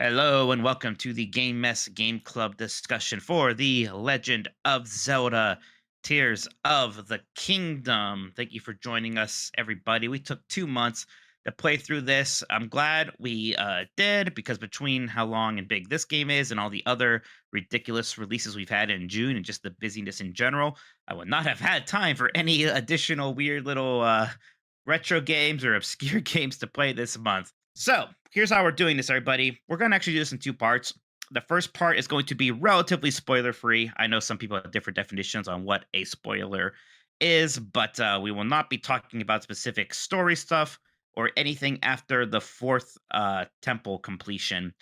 Hello and welcome to the Game Mess Game Club discussion for the Legend of Zelda Tears of the Kingdom. Thank you for joining us, everybody. We took 2 months to play through this. I'm glad we did because between how long and big this game is and all the other ridiculous releases we've had in June and just the busyness in general, I would not have had time for any additional weird little retro games or obscure games to play this month. So here's how we're doing this, everybody. We're going to actually do this in two parts. The first part is going to be relatively spoiler free. I know some people have different definitions on what a spoiler is, but we will not be talking about specific story stuff or anything after the fourth temple completion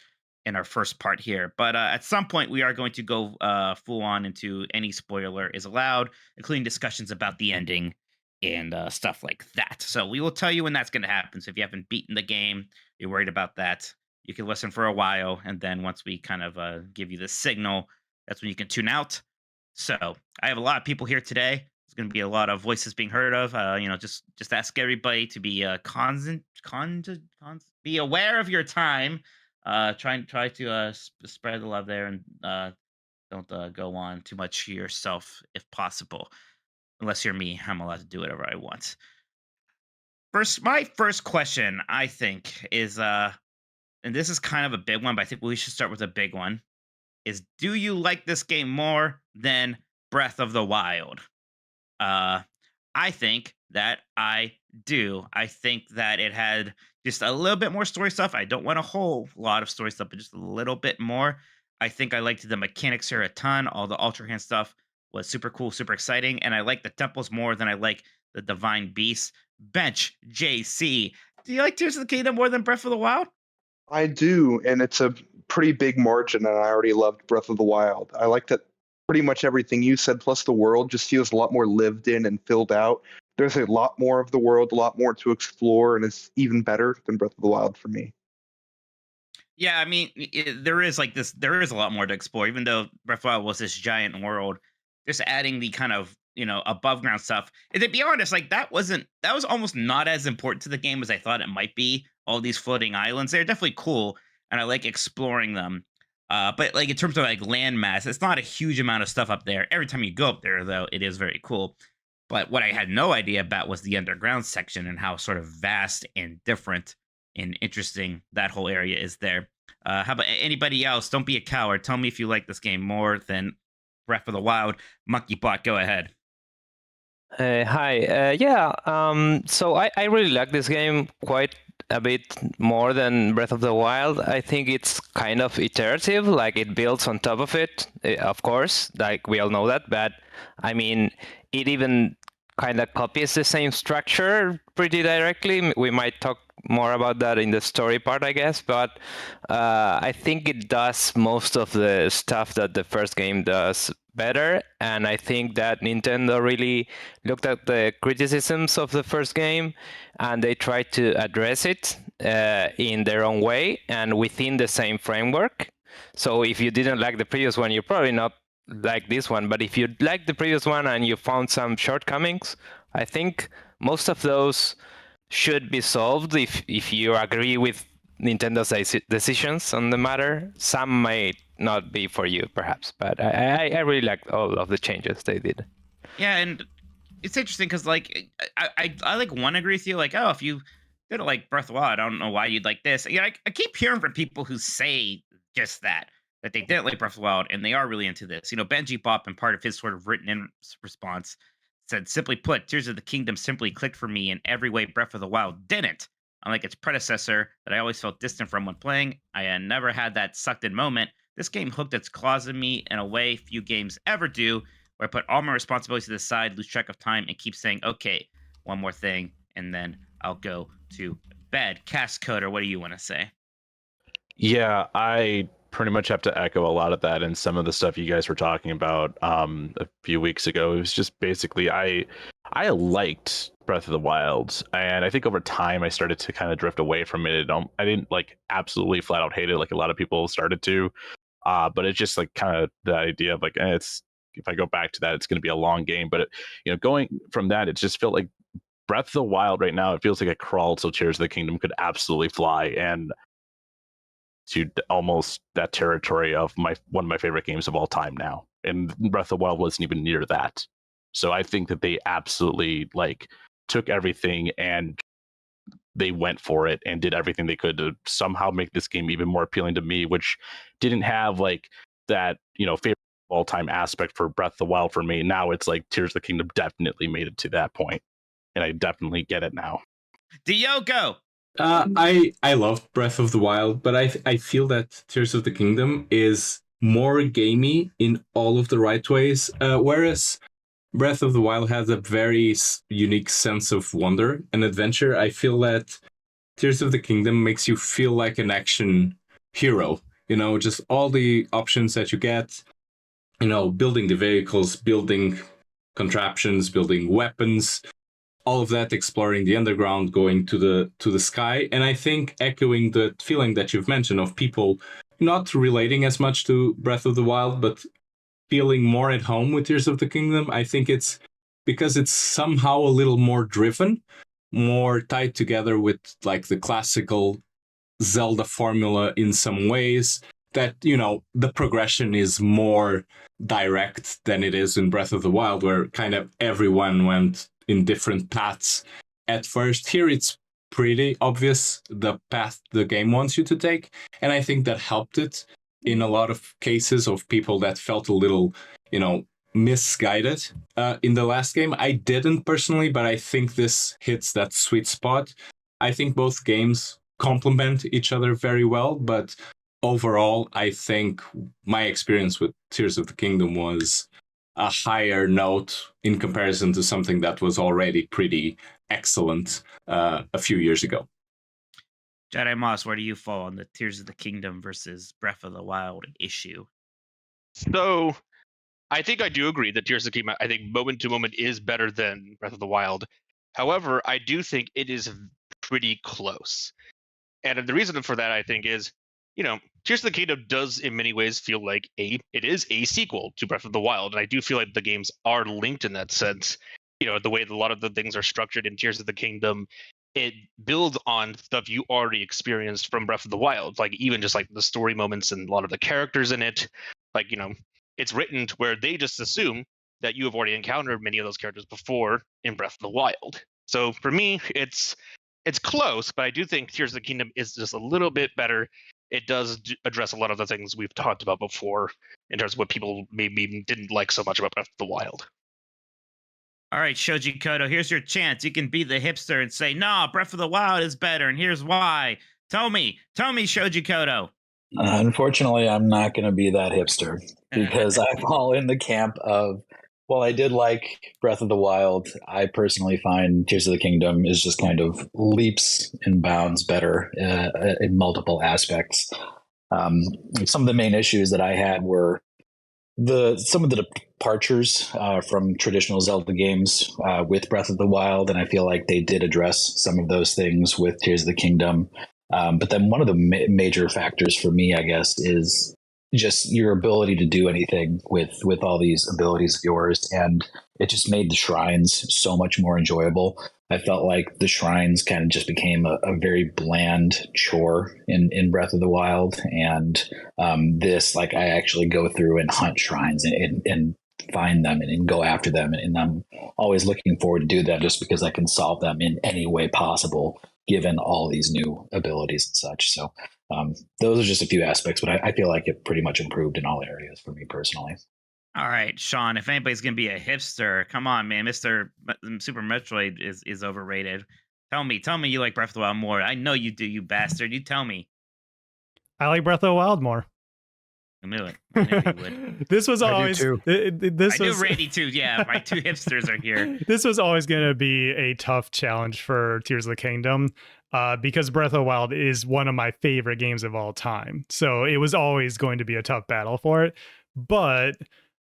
in our first part here. But at some point, we are going to go full on into any spoiler is allowed, including discussions about the ending and stuff like that. So we will tell you when that's going to happen. So if you haven't beaten the game, you're worried about that, you can listen for a while, and then once we kind of give you the signal, that's when you can tune out. So I have a lot of people here today. There's going to be a lot of voices being heard of. Just ask everybody to be be aware of your time. Try to spread the love there, and don't go on too much yourself if possible. Unless you're me, I'm allowed to do whatever I want. My first question, I think, is and this is kind of a big one, but I think we should start with a big one. Is do you like this game more than Breath of the Wild? Uh, I think that I do. I think that it had just a little bit more story stuff. I don't want a whole lot of story stuff, but just a little bit more. I think I liked the mechanics here a ton. All the Ultra Hand stuff was super cool, super exciting, and I like the temples more than I like the Divine Beasts. Bench JC, do you like Tears of the Kingdom more than Breath of the Wild? I do, and it's a pretty big margin, and I already loved Breath of the Wild. I like that pretty much everything you said, plus the world just feels a lot more lived in and filled out. There's a lot more of the world, a lot more to explore, and it's even better than Breath of the Wild for me. Yeah, I mean, there is like this. There is a lot more to explore. Even though Breath of the Wild was this giant world, just adding the kind of above ground stuff. And to be honest, like that was almost not as important to the game as I thought it might be. All these floating islands, they're definitely cool, and I like exploring them. But like in terms of like landmass, it's not a huge amount of stuff up there. Every time you go up there, though, it is very cool. But what I had no idea about was the underground section and how sort of vast and different and interesting that whole area is there. How about anybody else? Don't be a coward. Tell me if you like this game more than Breath of the Wild. Monkey Bot, go ahead. Hi. Yeah. So I really like this game quite a bit more than Breath of the Wild. I think it's kind of iterative, like it builds on top of it, of course, like we all know that. But I mean, it even kind of copies the same structure pretty directly. We might talk more about that in the story part, I guess. But I think it does most of the stuff that the first game does better. And I think that Nintendo really looked at the criticisms of the first game and they tried to address it in their own way and within the same framework. So if you didn't like the previous one, you're probably not like this one. But if you liked the previous one and you found some shortcomings, I think most of those should be solved if you agree with Nintendo's decisions on the matter. Some might not be for you, perhaps, but I really liked all of the changes they did. Yeah, and it's interesting because like I like one agree with you. Like, oh, if you didn't like Breath of the Wild, I don't know why you'd like this. Yeah, I keep hearing from people who say just that they didn't like Breath of the Wild and they are really into this. Benji Bop, in part of his sort of written in response, said, simply put, Tears of the Kingdom simply clicked for me in every way Breath of the Wild didn't. Unlike its predecessor, that I always felt distant from when playing, I had never had that sucked in moment. This game hooked its claws in me in a way few games ever do, where I put all my responsibilities to the side, lose track of time, and keep saying, okay, one more thing, and then I'll go to bed. Cast Coder, what do you want to say? Yeah, I pretty much have to echo a lot of that and some of the stuff you guys were talking about a few weeks ago. It was just basically I liked Breath of the Wild, and I think over time I started to kind of drift away from it. I didn't like absolutely flat out hate it like a lot of people started to, but it's just like kind of the idea of like it's if I go back to that, it's going to be a long game. But going from that, it just felt like Breath of the Wild right now. It feels like a crawl so Tears of the Kingdom could absolutely fly, and to almost that territory of one of my favorite games of all time now. And Breath of the Wild wasn't even near that. So I think that they absolutely like took everything and they went for it and did everything they could to somehow make this game even more appealing to me, which didn't have like that, favorite all time aspect for Breath of the Wild for me. Now it's like Tears of the Kingdom definitely made it to that point, and I definitely get it now. Diogo. I loved Breath of the Wild, but I feel that Tears of the Kingdom is more gamey in all of the right ways, whereas Breath of the Wild has a very unique sense of wonder and adventure. I feel that Tears of the Kingdom makes you feel like an action hero. Just all the options that you get, building the vehicles, building contraptions, building weapons, all of that, exploring the underground, going to the sky. And I think echoing the feeling that you've mentioned of people not relating as much to Breath of the Wild, but feeling more at home with Tears of the Kingdom. I think it's because it's somehow a little more driven, more tied together with like the classical Zelda formula in some ways, that, the progression is more direct than it is in Breath of the Wild, where kind of everyone went in different paths at first. Here it's pretty obvious the path the game wants you to take, and I think that helped it in a lot of cases of people that felt a little, misguided in the last game. I didn't personally, but I think this hits that sweet spot. I think both games complement each other very well, but overall, I think my experience with Tears of the Kingdom was a higher note in comparison to something that was already pretty excellent a few years ago. Jedi Moss, where do you fall on the Tears of the Kingdom versus Breath of the Wild issue? So I think I do agree that Tears of the Kingdom, I think moment to moment is better than Breath of the Wild. However, I do think it is pretty close. And the reason for that, I think, is, Tears of the Kingdom does in many ways feel like it is a sequel to Breath of the Wild. And I do feel like the games are linked in that sense. The way that a lot of the things are structured in Tears of the Kingdom, it builds on stuff you already experienced from Breath of the Wild. Like even just like the story moments and a lot of the characters in it, like, it's written to where they just assume that you have already encountered many of those characters before in Breath of the Wild. So for me, it's close, but I do think Tears of the Kingdom is just a little bit better. It does address a lot of the things we've talked about before in terms of what people maybe didn't like so much about Breath of the Wild. All right, Shoji Koto, here's your chance. You can be the hipster and say, "Nah, Breath of the Wild is better, and here's why." Tell me, Shoji Koto. Unfortunately, I'm not going to be that hipster because I fall in the camp of, well, I did like Breath of the Wild. I personally find Tears of the Kingdom is just kind of leaps and bounds better in multiple aspects. Some of the main issues that I had were some of the departures from traditional Zelda games with Breath of the Wild, and I feel like they did address some of those things with Tears of the Kingdom. But then one of the major factors for me, I guess, is just your ability to do anything with all these abilities of yours, and it just made the shrines so much more enjoyable. I felt like the shrines kind of just became a very bland chore in Breath of the Wild, and this, like, I actually go through and hunt shrines and find them and go after them, and I'm always looking forward to do that just because I can solve them in any way possible given all these new abilities and such. So those are just a few aspects, but I feel like it pretty much improved in all areas for me personally. All right, Sean, if anybody's going to be a hipster, come on, man. Mr. Super Metroid is overrated. Tell me you like Breath of the Wild more. I know you do, you bastard. You tell me. I like Breath of the Wild more. I knew it. I knew you would. This was always I knew Randy too. Yeah, my two hipsters are here. This was always going to be a tough challenge for Tears of the Kingdom because Breath of the Wild is one of my favorite games of all time. So it was always going to be a tough battle for it. But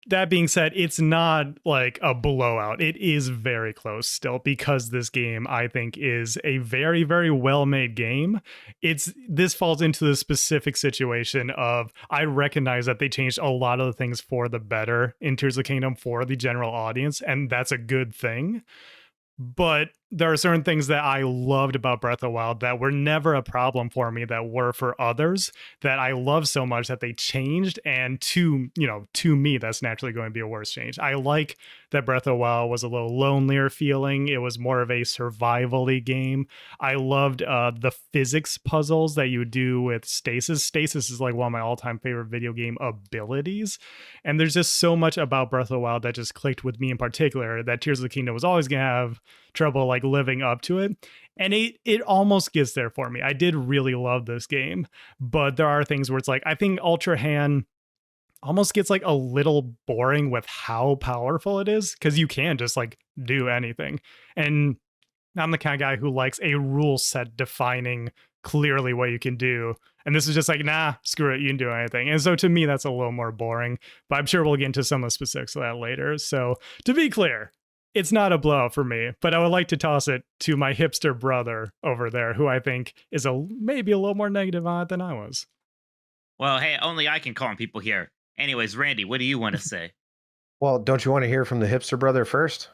that being said, it's not like a blowout. It is very close still because this game, I think, is a very, very well-made game. This falls into the specific situation of, I recognize that they changed a lot of the things for the better in Tears of the Kingdom for the general audience, and that's a good thing. But there are certain things that I loved about Breath of the Wild that were never a problem for me that were for others that I love so much that they changed. And to me, that's naturally going to be a worse change. I like that Breath of the Wild was a little lonelier feeling. It was more of a survival-y game. I loved the physics puzzles that you would do with stasis. Stasis is like one of my all-time favorite video game abilities. And there's just so much about Breath of the Wild that just clicked with me in particular that Tears of the Kingdom was always going to have trouble like living up to it, and it almost gets there for me. I did really love this game, but there are things where it's like I think Ultra Hand almost gets like a little boring with how powerful it is, because you can just like do anything, and I'm the kind of guy who likes a rule set defining clearly what you can do. And this is just like, nah, screw it, you can do anything. And so to me, that's a little more boring. But I'm sure we'll get into some of the specifics of that later. So to be clear, it's not a blowout for me, but I would like to toss it to my hipster brother over there, who I think is maybe a little more negative on it than I was. Well, hey, only I can call on people here. Anyways, Randy, what do you want to say? Well, don't you want to hear from the hipster brother first?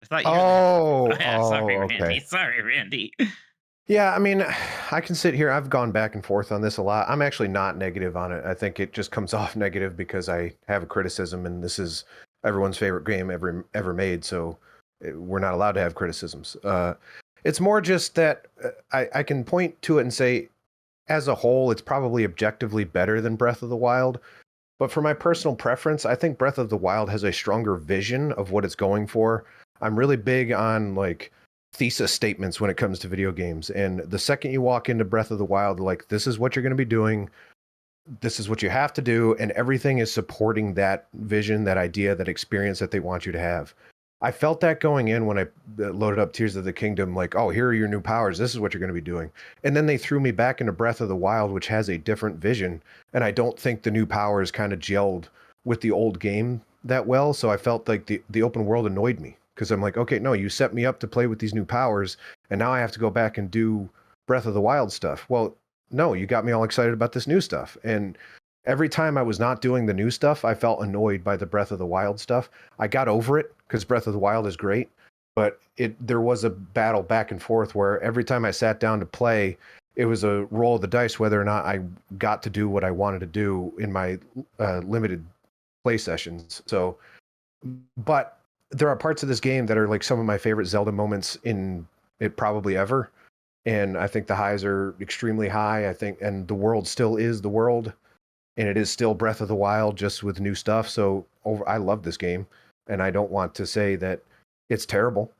I thought you. Sorry, okay. Randy. Sorry, Randy. Yeah, I mean, I can sit here. I've gone back and forth on this a lot. I'm actually not negative on it. I think it just comes off negative because I have a criticism, and this is everyone's favorite game ever made. So we're not allowed to have criticisms. It's more just that I can point to it and say, as a whole, it's probably objectively better than Breath of the Wild. But for my personal preference, I think Breath of the Wild has a stronger vision of what it's going for. I'm really big on like thesis statements when it comes to video games. And the second you walk into Breath of the Wild, like, this is what you're going to be doing. This is what you have to do. And everything is supporting that vision, that idea, that experience that they want you to have. I felt that going in when I loaded up Tears of the Kingdom, like, oh, here are your new powers. This is what you're going to be doing. And then they threw me back into Breath of the Wild, which has a different vision. And I don't think the new powers kind of gelled with the old game that well. So I felt like the open world annoyed me, because I'm like, okay, no, you set me up to play with these new powers, and now I have to go back and do Breath of the Wild stuff. Well, no, you got me all excited about this new stuff. And every time I was not doing the new stuff, I felt annoyed by the Breath of the Wild stuff. I got over it because Breath of the Wild is great, but there was a battle back and forth where every time I sat down to play, it was a roll of the dice whether or not I got to do what I wanted to do in my limited play sessions. So, but there are parts of this game that are like some of my favorite Zelda moments in it probably ever. And I think the highs are extremely high. I think, and the world still is the world, and it is still Breath of the Wild, just with new stuff. So I love this game, and I don't want to say that it's terrible.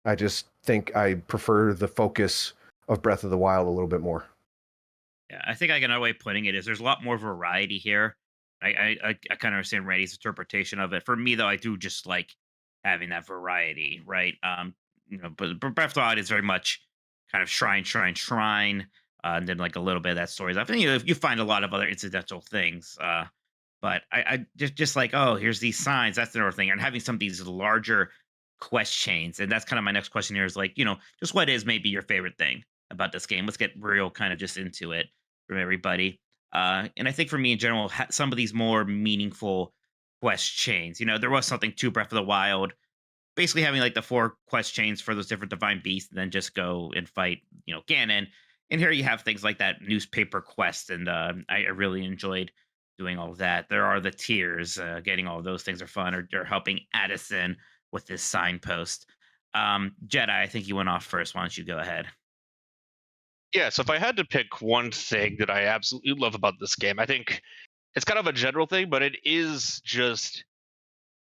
I just think I prefer the focus of Breath of the Wild a little bit more. Yeah, I think another way of putting it is there's a lot more variety here. I kind of understand Randy's interpretation of it. For me, though, I do just like having that variety, right? But Breath of the Wild is very much kind of shrine, and then like a little bit of that story. I think you find a lot of other incidental things, but I just like, oh, here's these signs. That's another thing, and having some of these larger quest chains, and that's kind of my next question here is like, just what is maybe your favorite thing about this game? Let's get real, kind of just into it from everybody. And I think for me in general, some of these more meaningful quest chains. There was something to Breath of the Wild, basically having like the 4 quest chains for those different divine beasts, and then just go and fight, Ganon. And here you have things like that newspaper quest, and I really enjoyed doing all of that. There are the tiers, getting all of those things are fun, or helping Addison with this signpost. Jedi, I think you went off first. Why don't you go ahead? Yeah, so if I had to pick one thing that I absolutely love about this game, I think it's kind of a general thing, but it is just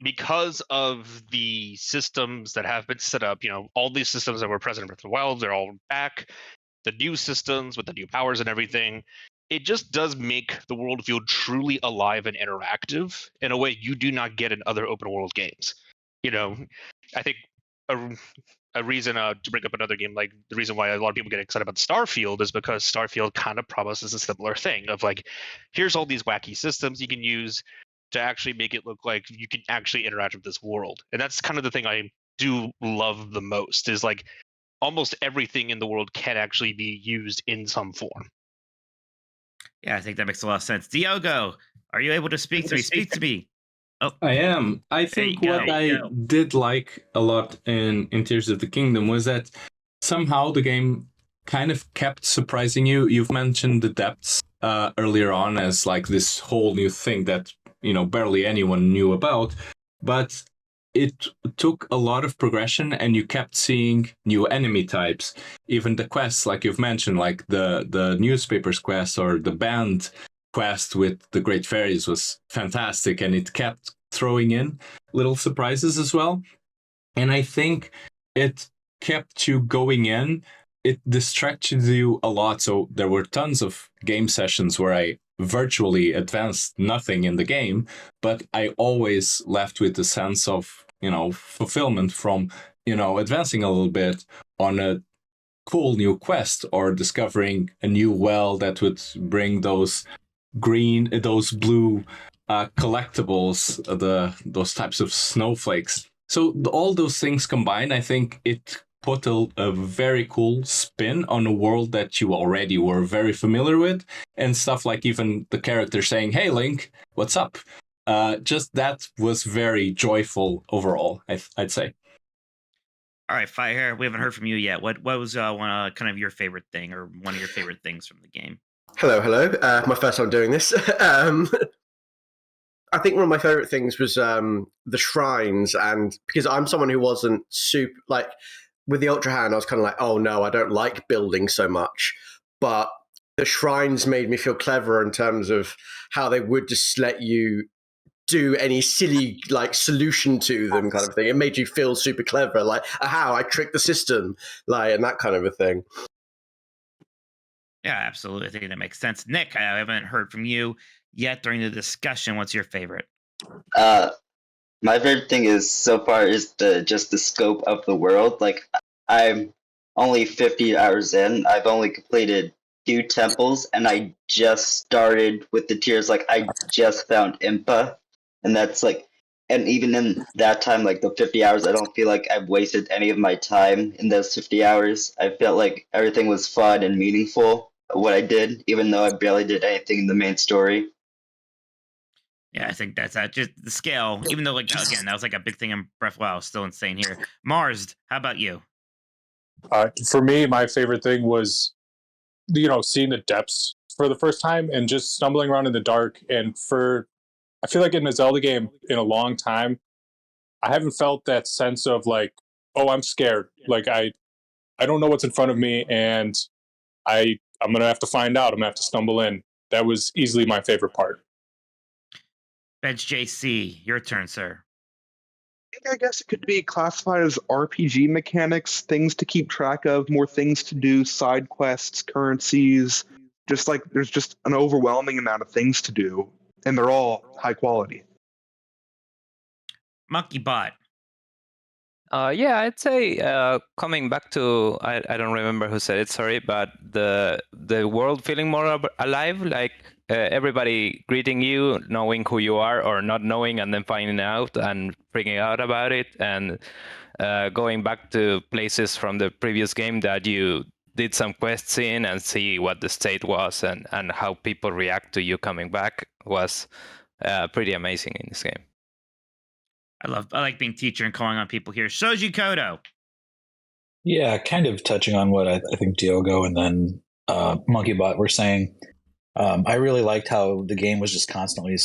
because of the systems that have been set up. All these systems that were present in Breath of the Wild, they're all back. The new systems with the new powers and everything, it just does make the world feel truly alive and interactive in a way you do not get in other open world games. I think a reason to bring up another game, like the reason why a lot of people get excited about Starfield is because Starfield kind of promises a similar thing of like, here's all these wacky systems you can use to actually make it look like you can actually interact with this world. And that's kind of the thing I do love the most, is like almost everything in the world can actually be used in some form. Yeah, I think that makes a lot of sense. Diogo, are you able to speak to me? Speak to me. Oh, I am. I there you think what go. I did like a lot in Tears of the Kingdom was that somehow the game kind of kept surprising you. You've mentioned the depths earlier on as like this whole new thing that barely anyone knew about, but it took a lot of progression, and you kept seeing new enemy types. Even the quests, like you've mentioned, like the newspapers quest or the band quest with the great fairies was fantastic, and it kept throwing in little surprises as well. And I think it kept you going in. It distracted you a lot. So there were tons of game sessions where I virtually advanced nothing in the game, but I always left with a sense of, fulfillment from, advancing a little bit on a cool new quest or discovering a new well that would bring those blue collectibles, those types of snowflakes. So all those things combined, I think it put a very cool spin on a world that you already were very familiar with, and stuff like even the character saying, "Hey, Link, what's up?" Just that was very joyful overall, I'd say. All right, Fire. We haven't heard from you yet. What was one kind of your favorite thing, or one of your favorite things from the game? Hello. My first time doing this. I think one of my favorite things was the shrines, and because I'm someone who wasn't super like with the Ultra Hand, I was kind of like, oh no, I don't like building so much, but the shrines made me feel clever in terms of how they would just let you do any silly like solution to them kind of thing. It made you feel super clever, like, aha, I tricked the system, like, and that kind of a thing. Yeah, absolutely. I think that makes sense. Nick, I haven't heard from you yet during the discussion. What's your favorite? Uh, my favorite thing is so far is just the scope of the world. Like I'm only 50 hours in. I've only completed 2 temples, and I just started with the tiers. Like I just found Impa, and that's like, and even in that time, like the 50 hours, I don't feel like I've wasted any of my time in those 50 hours. I felt like everything was fun and meaningful. What I did, even though I barely did anything in the main story. Yeah, I think that's just the scale. Even though, like, again, that was like a big thing in Breath of the Wild, still insane here. Mars, how about you? For me, my favorite thing was, seeing the depths for the first time and just stumbling around in the dark. And I feel like in a Zelda game in a long time, I haven't felt that sense of like, oh, I'm scared. Like I don't know what's in front of me, and I'm gonna have to find out. I'm gonna have to stumble in. That was easily my favorite part. Bench JC, your turn, sir. I guess it could be classified as RPG mechanics, things to keep track of, more things to do, side quests, currencies. Just like there's just an overwhelming amount of things to do, and they're all high quality. Monkey Bot. Yeah, I'd say coming back to I don't remember who said it, sorry, but the world feeling more alive, like everybody greeting you, knowing who you are or not knowing, and then finding out and freaking out about it, and going back to places from the previous game that you did some quests in and see what the state was and how people react to you coming back was pretty amazing in this game. I like being teacher and calling on people here. Shoji Kodo. Yeah, kind of touching on what I think Diogo and then MonkeyBot were saying. I really liked how the game was just constantly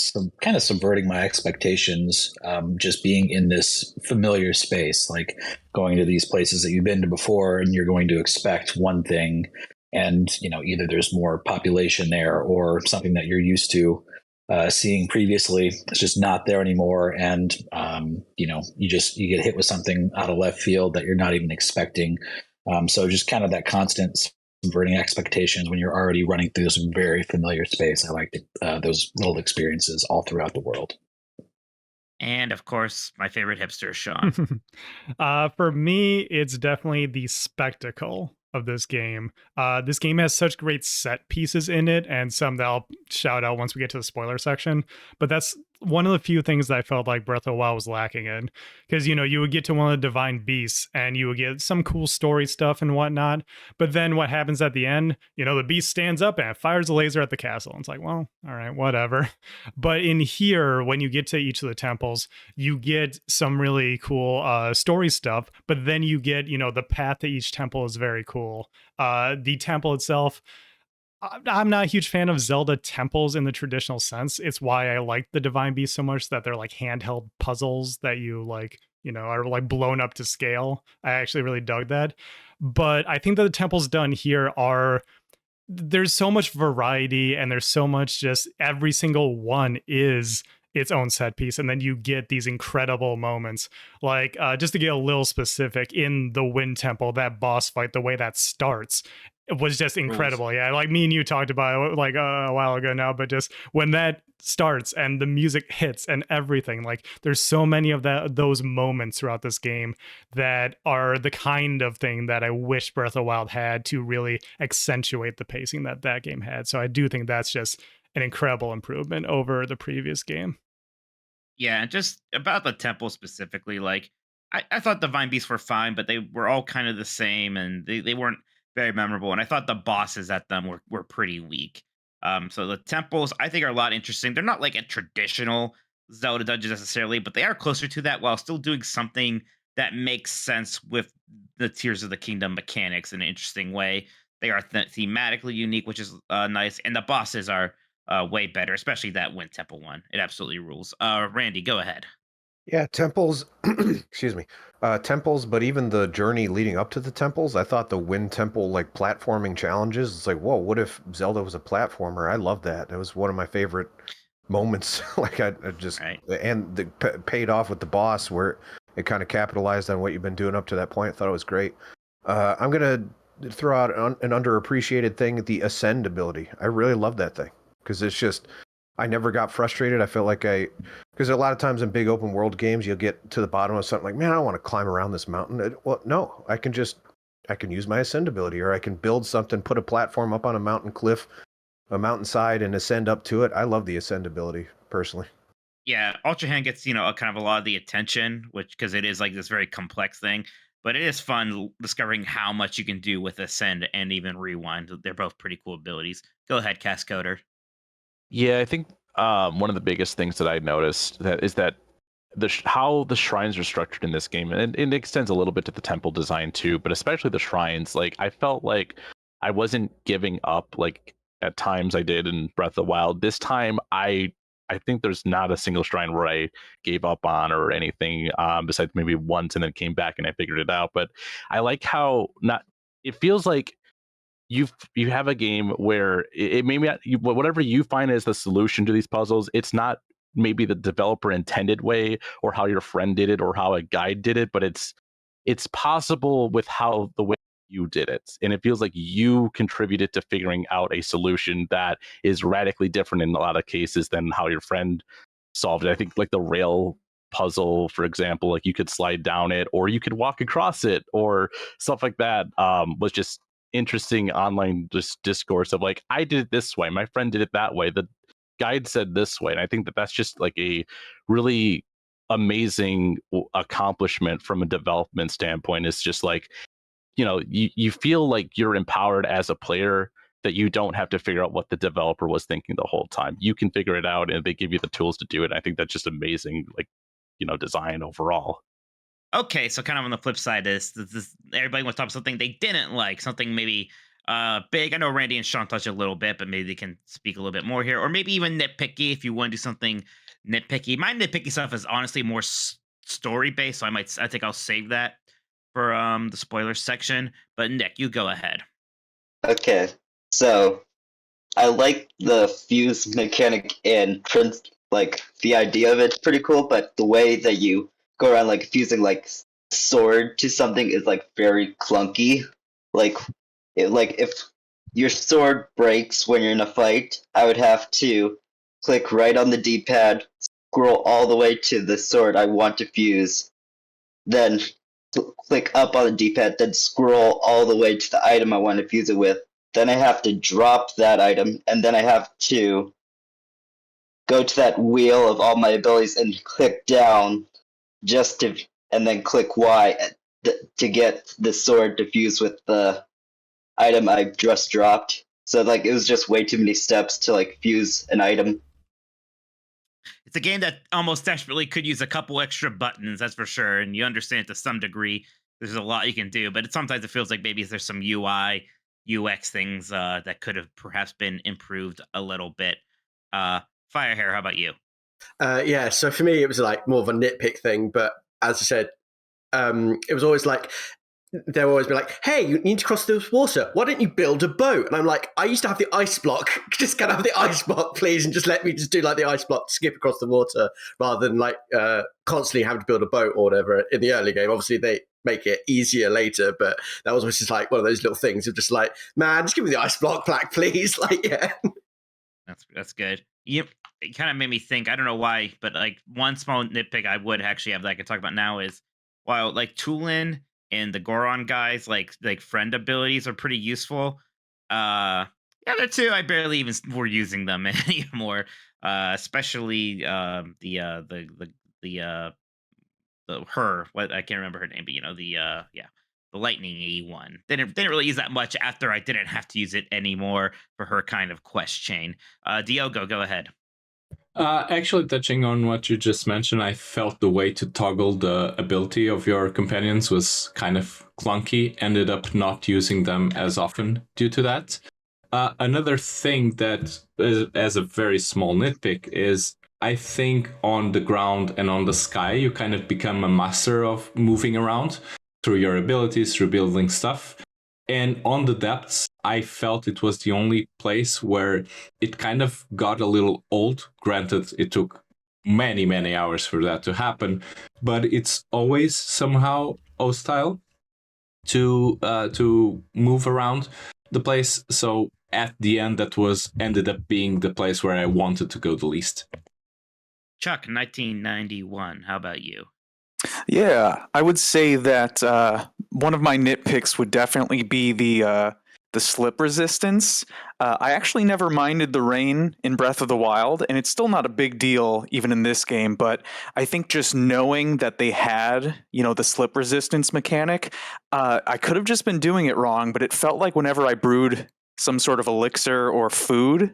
kind of subverting my expectations, just being in this familiar space, like going to these places that you've been to before, and you're going to expect one thing, and either there's more population there or something that you're used to seeing previously. It's just not there anymore, and you get hit with something out of left field that you're not even expecting. So just kind of that constant subverting expectations when you're already running through this very familiar space. I liked those little experiences all throughout the world. And of course, my favorite hipster, Sean. For me, it's definitely the spectacle of this game. This game has such great set pieces in it, and some that I'll shout out once we get to the spoiler section. But that's one of the few things that I felt like Breath of the Wild was lacking in, because you would get to one of the divine beasts and you would get some cool story stuff and whatnot, but then what happens at the end? The beast stands up and it fires a laser at the castle. And it's like, well, all right, whatever. But in here, when you get to each of the temples, you get some really cool story stuff, but then you get the path to each temple is very cool. The temple itself, I'm not a huge fan of Zelda temples in the traditional sense. It's why I like the Divine Beast so much, that they're like handheld puzzles that you are like blown up to scale. I actually really dug that. But I think that the temples done here there's so much variety, and there's so much, just every single one is its own set piece, and then you get these incredible moments. Like just to get a little specific, in the Wind Temple, that boss fight, the way that starts, it was just incredible. Yeah, like me and you talked about it like a while ago now, but just when that starts and the music hits and everything, like there's so many of those moments throughout this game that are the kind of thing that I wish Breath of the Wild had to really accentuate the pacing that game had. So I do think that's just an incredible improvement over the previous game. Yeah, and just about the temple specifically, like I thought the Vine Beasts were fine, but they were all kind of the same, and they weren't very memorable. And I thought the bosses at them were pretty weak. So the temples I think are a lot interesting. They're not like a traditional Zelda dungeon necessarily, but they are closer to that while still doing something that makes sense with the Tears of the Kingdom mechanics in an interesting way. They are thematically unique, which is nice, and the bosses are way better, especially that Wind Temple one. It absolutely rules. Randy, go ahead. Yeah, temples, excuse me, temples, but even the journey leading up to the temples, I thought the Wind Temple, like, platforming challenges, it's like, whoa, what if Zelda was a platformer? I love that. It was one of my favorite moments. Like, I just, Right. and paid off with the boss, where it kind of capitalized on what you've been doing up to that point. I thought it was great. I'm going to throw out an underappreciated thing, the Ascend ability. I really love that thing, because it's just, I never got frustrated. I felt like because a lot of times in big open world games, you'll get to the bottom of something like, man, I don't want to climb around this mountain. Well, no, I can use my Ascend ability, or I can build something, put a platform up on a mountain cliff, a mountainside, and ascend up to it. I love the Ascend ability personally. Yeah, Ultra Hand gets a kind of a lot of the attention, which because it is like this very complex thing. But it is fun discovering how much you can do with Ascend and even Rewind. They're both pretty cool abilities. Go ahead, Cascoder. Yeah, I think one of the biggest things that I noticed is that how the shrines are structured in this game, and it extends a little bit to the temple design too, but especially the shrines. Like, I felt like I wasn't giving up like at times I did in Breath of the Wild. This time, I think there's not a single shrine where I gave up on or anything, besides maybe once, and then came back and I figured it out. But I like how not. It feels like you have a game where it maybe not, whatever you find as the solution to these puzzles, it's not maybe the developer intended way or how your friend did it or how a guide did it, but it's possible with how the way you did it, and it feels like you contributed to figuring out a solution that is radically different in a lot of cases than how your friend solved it. I think like the rail puzzle, for example, like you could slide down it or you could walk across it or stuff like that, was just interesting online just discourse of like, I did it this way, my friend did it that way, the guide said this way. And I think that that's just like a really amazing accomplishment from a development standpoint. It's just like, you feel like you're empowered as a player, that you don't have to figure out what the developer was thinking the whole time. You can figure it out and they give you the tools to do it. I think that's just amazing, like, design overall. Okay, so kind of on the flip side is this everybody wants to talk about something they didn't like, something maybe big. I know Randy and Sean touched a little bit, but maybe they can speak a little bit more here, or maybe even nitpicky if you want to do something nitpicky. My nitpicky stuff is honestly more story based, so I think I'll save that for the spoilers section. But Nick, you go ahead. Okay, so I like the fuse mechanic and Prince. Like the idea of it's pretty cool, but the way that you go around like fusing like sword to something is like very clunky. Like, like if your sword breaks when you're in a fight, I would have to click right on the D-pad, scroll all the way to the sword I want to fuse, then click up on the D-pad, then scroll all the way to the item I want to fuse it with. Then I have to drop that item, and then I have to go to that wheel of all my abilities and click down just to, and then click Y to get the sword to fuse with the item I just dropped. So like it was just way too many steps to like fuse an item. It's a game that almost desperately could use a couple extra buttons, that's for sure. And you understand to some degree. There's a lot you can do, but sometimes it feels like maybe there's some UI, UX things that could have perhaps been improved a little bit. Firehair, how about you? Yeah, so for me, it was like more of a nitpick thing. But as I said, it was always like, they'll always be like, hey, you need to cross this water. Why don't you build a boat? And I'm like, I used to have the ice block. Just can I have the ice block, please? And just let me just do like the ice block, skip across the water rather than like constantly having to build a boat or whatever in the early game. Obviously, they make it easier later, but that was just like one of those little things of just like, man, just give me the ice block back, please. Like, yeah. That's good. Yep. It kind of made me think. I don't know why, but like one small nitpick I would actually have that I could talk about now is while like Tulin and the Goron guys like friend abilities are pretty useful. The other two I barely even were using them anymore. Especially the her, what, I can't remember her name, but the lightning one. Didn't really use that much after I didn't have to use it anymore for her kind of quest chain. Diogo, go ahead. Actually, touching on what you just mentioned, I felt the way to toggle the ability of your companions was kind of clunky. Ended up not using them as often due to that. Another thing that, as a very small nitpick, is I think on the ground and on the sky, you kind of become a master of moving around through your abilities, through building stuff. And on the depths, I felt it was the only place where it kind of got a little old. Granted, it took many, many hours for that to happen, but it's always somehow hostile to move around the place. So at the end, that ended up being the place where I wanted to go the least. Chuck, 1991. How about you? Yeah, I would say that one of my nitpicks would definitely be the slip resistance. I actually never minded the rain in Breath of the Wild, and it's still not a big deal even in this game. But I think just knowing that they had, the slip resistance mechanic, I could have just been doing it wrong. But it felt like whenever I brewed some sort of elixir or food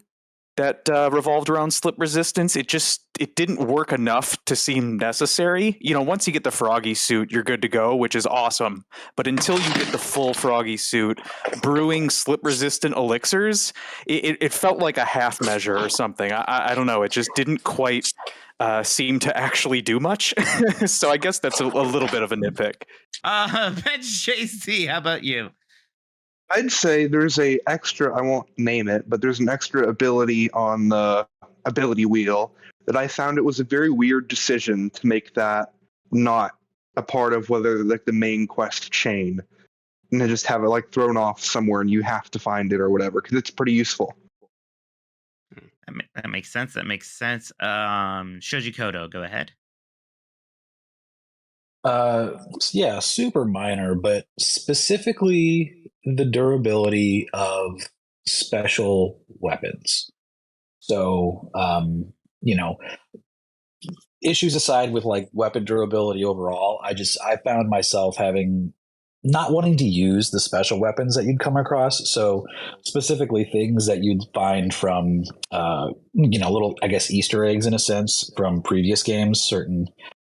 that revolved around slip resistance, it didn't work enough to seem necessary. Once you get the froggy suit, you're good to go, which is awesome. But until you get the full froggy suit, brewing slip resistant elixirs, it felt like a half measure or something. I don't know. It just didn't quite seem to actually do much. So I guess that's a little bit of a nitpick. Ben JC, how about you? I'd say there's a extra, I won't name it, but there's an extra ability on the ability wheel that I found it was a very weird decision to make that not a part of whether like the main quest chain and then just have it like thrown off somewhere and you have to find it or whatever, because it's pretty useful. That makes sense. Shoji Kodo, go ahead. Yeah, super minor, but specifically the durability of special weapons. So, issues aside with like weapon durability overall, I found myself not wanting to use the special weapons that you'd come across. So specifically things that you'd find from, little, I guess, Easter eggs in a sense from previous games, certain,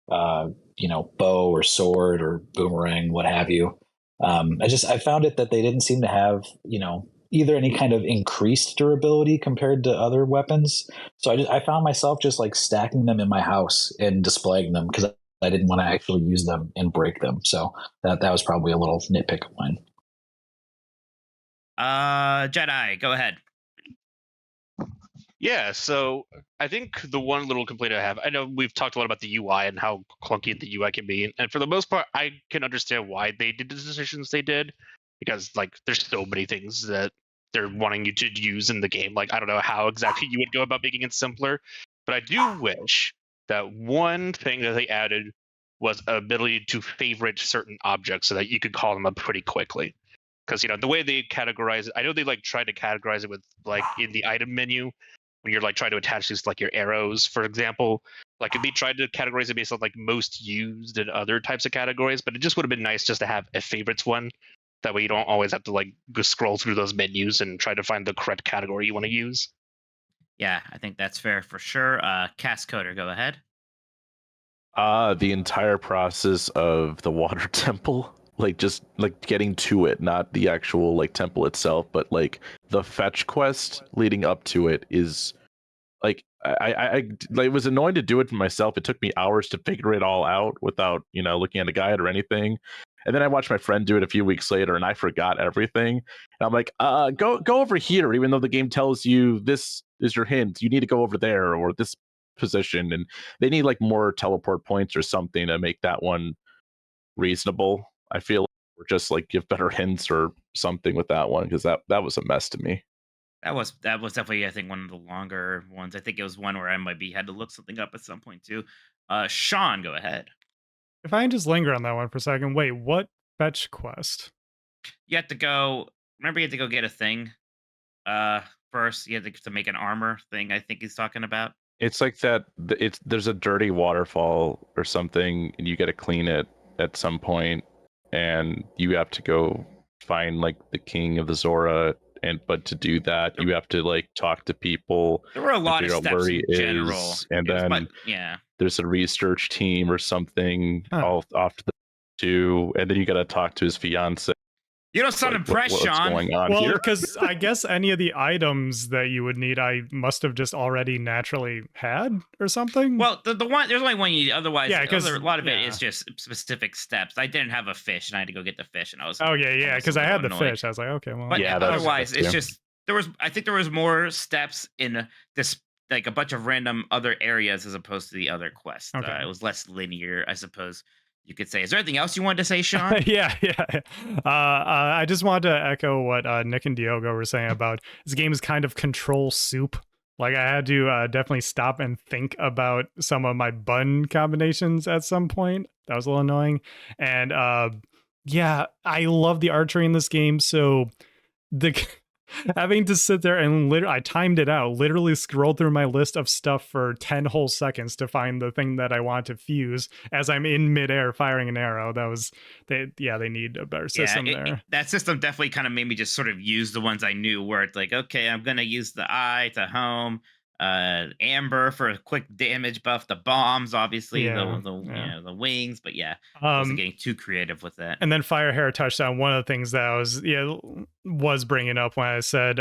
bow or sword or boomerang, what have you. I found it that they didn't seem to have, either any kind of increased durability compared to other weapons. So I found myself just like stacking them in my house and displaying them because I didn't want to actually use them and break them. So that was probably a little nitpick of mine. Jedi, go ahead. Yeah, so I think the one little complaint I have, I know we've talked a lot about the UI and how clunky the UI can be, and for the most part, I can understand why they did the decisions they did, because like there's so many things that they're wanting you to use in the game. Like I don't know how exactly you would go about making it simpler, but I do wish that one thing that they added was ability to favorite certain objects so that you could call them up pretty quickly. Because the way they categorize it, I know they like tried to categorize it with like in the item menu, when you're like trying to attach these like your arrows, for example. Like they tried to categorize it based on like most used and other types of categories, but it just would have been nice just to have a favorites one. That way you don't always have to like go scroll through those menus and try to find the correct category you want to use. Yeah, I think that's fair for sure. Cast Coder, go ahead. The entire process of the water temple, like just like getting to it, not the actual like temple itself, but like the fetch quest leading up to it is like like, it was annoying to do it for myself. It took me hours to figure it all out without, you know, looking at a guide or anything. And then I watched my friend do it a few weeks later, and I forgot everything. And I'm like, go over here, even though the game tells you this is your hint. You need to go over there or this position, and they need like more teleport points or something to make that one reasonable. I feel, or just like give better hints or something with that one, because that was a mess to me. That was definitely, I think, one of the longer ones. I think it was one where I might be had to look something up at some point too. Sean, go ahead. If I can just linger on that one for a second, wait, what fetch quest? You have to go. Remember, you had to go get a thing. First, you had to make an armor thing. I think he's talking about. It's like that. There's a dirty waterfall or something, and you got to clean it at some point, and you have to go find like the king of the Zora. But to do that, you have to like talk to people. There were a lot of figure out steps where in he general. is, and then yeah, there's a research team or something off to the two, and then you got to talk to his fiance. You don't sound impressed, what's Sean. going on Well, here? because I guess any of the items that you would need, I must have just already naturally had or something. Well, the one there's only one you need. Otherwise, Yeah, 'cause- a lot of it yeah. is just specific steps. I didn't have a fish, and I had to go get the fish, and I was. Oh yeah, almost a because I had the little annoyed. fish. I was like, okay, well. But Yeah, that's- otherwise, that's it's true. just I think there was more steps in this, like a bunch of random other areas as opposed to the other quests. Okay. It was less linear, I suppose you could say. Is there anything else you wanted to say, Sean? yeah. I just wanted to echo what Nick and Diogo were saying about this game is kind of control soup. Like I had to definitely stop and think about some of my button combinations at some point. That was a little annoying. And yeah, I love the archery in this game. So having to sit there and I timed it out, literally scrolled through my list of stuff for 10 whole seconds to find the thing that I want to fuse as I'm in midair firing an arrow. That was, they need a better system there. That system definitely kind of made me just sort of use the ones I knew, where it's like, okay, I'm going to use the eye to home, amber for a quick damage buff, the bombs, obviously, you know, the wings, but I wasn't getting too creative with that. And then fire, hair, touchdown. One of the things that I was bringing up when I said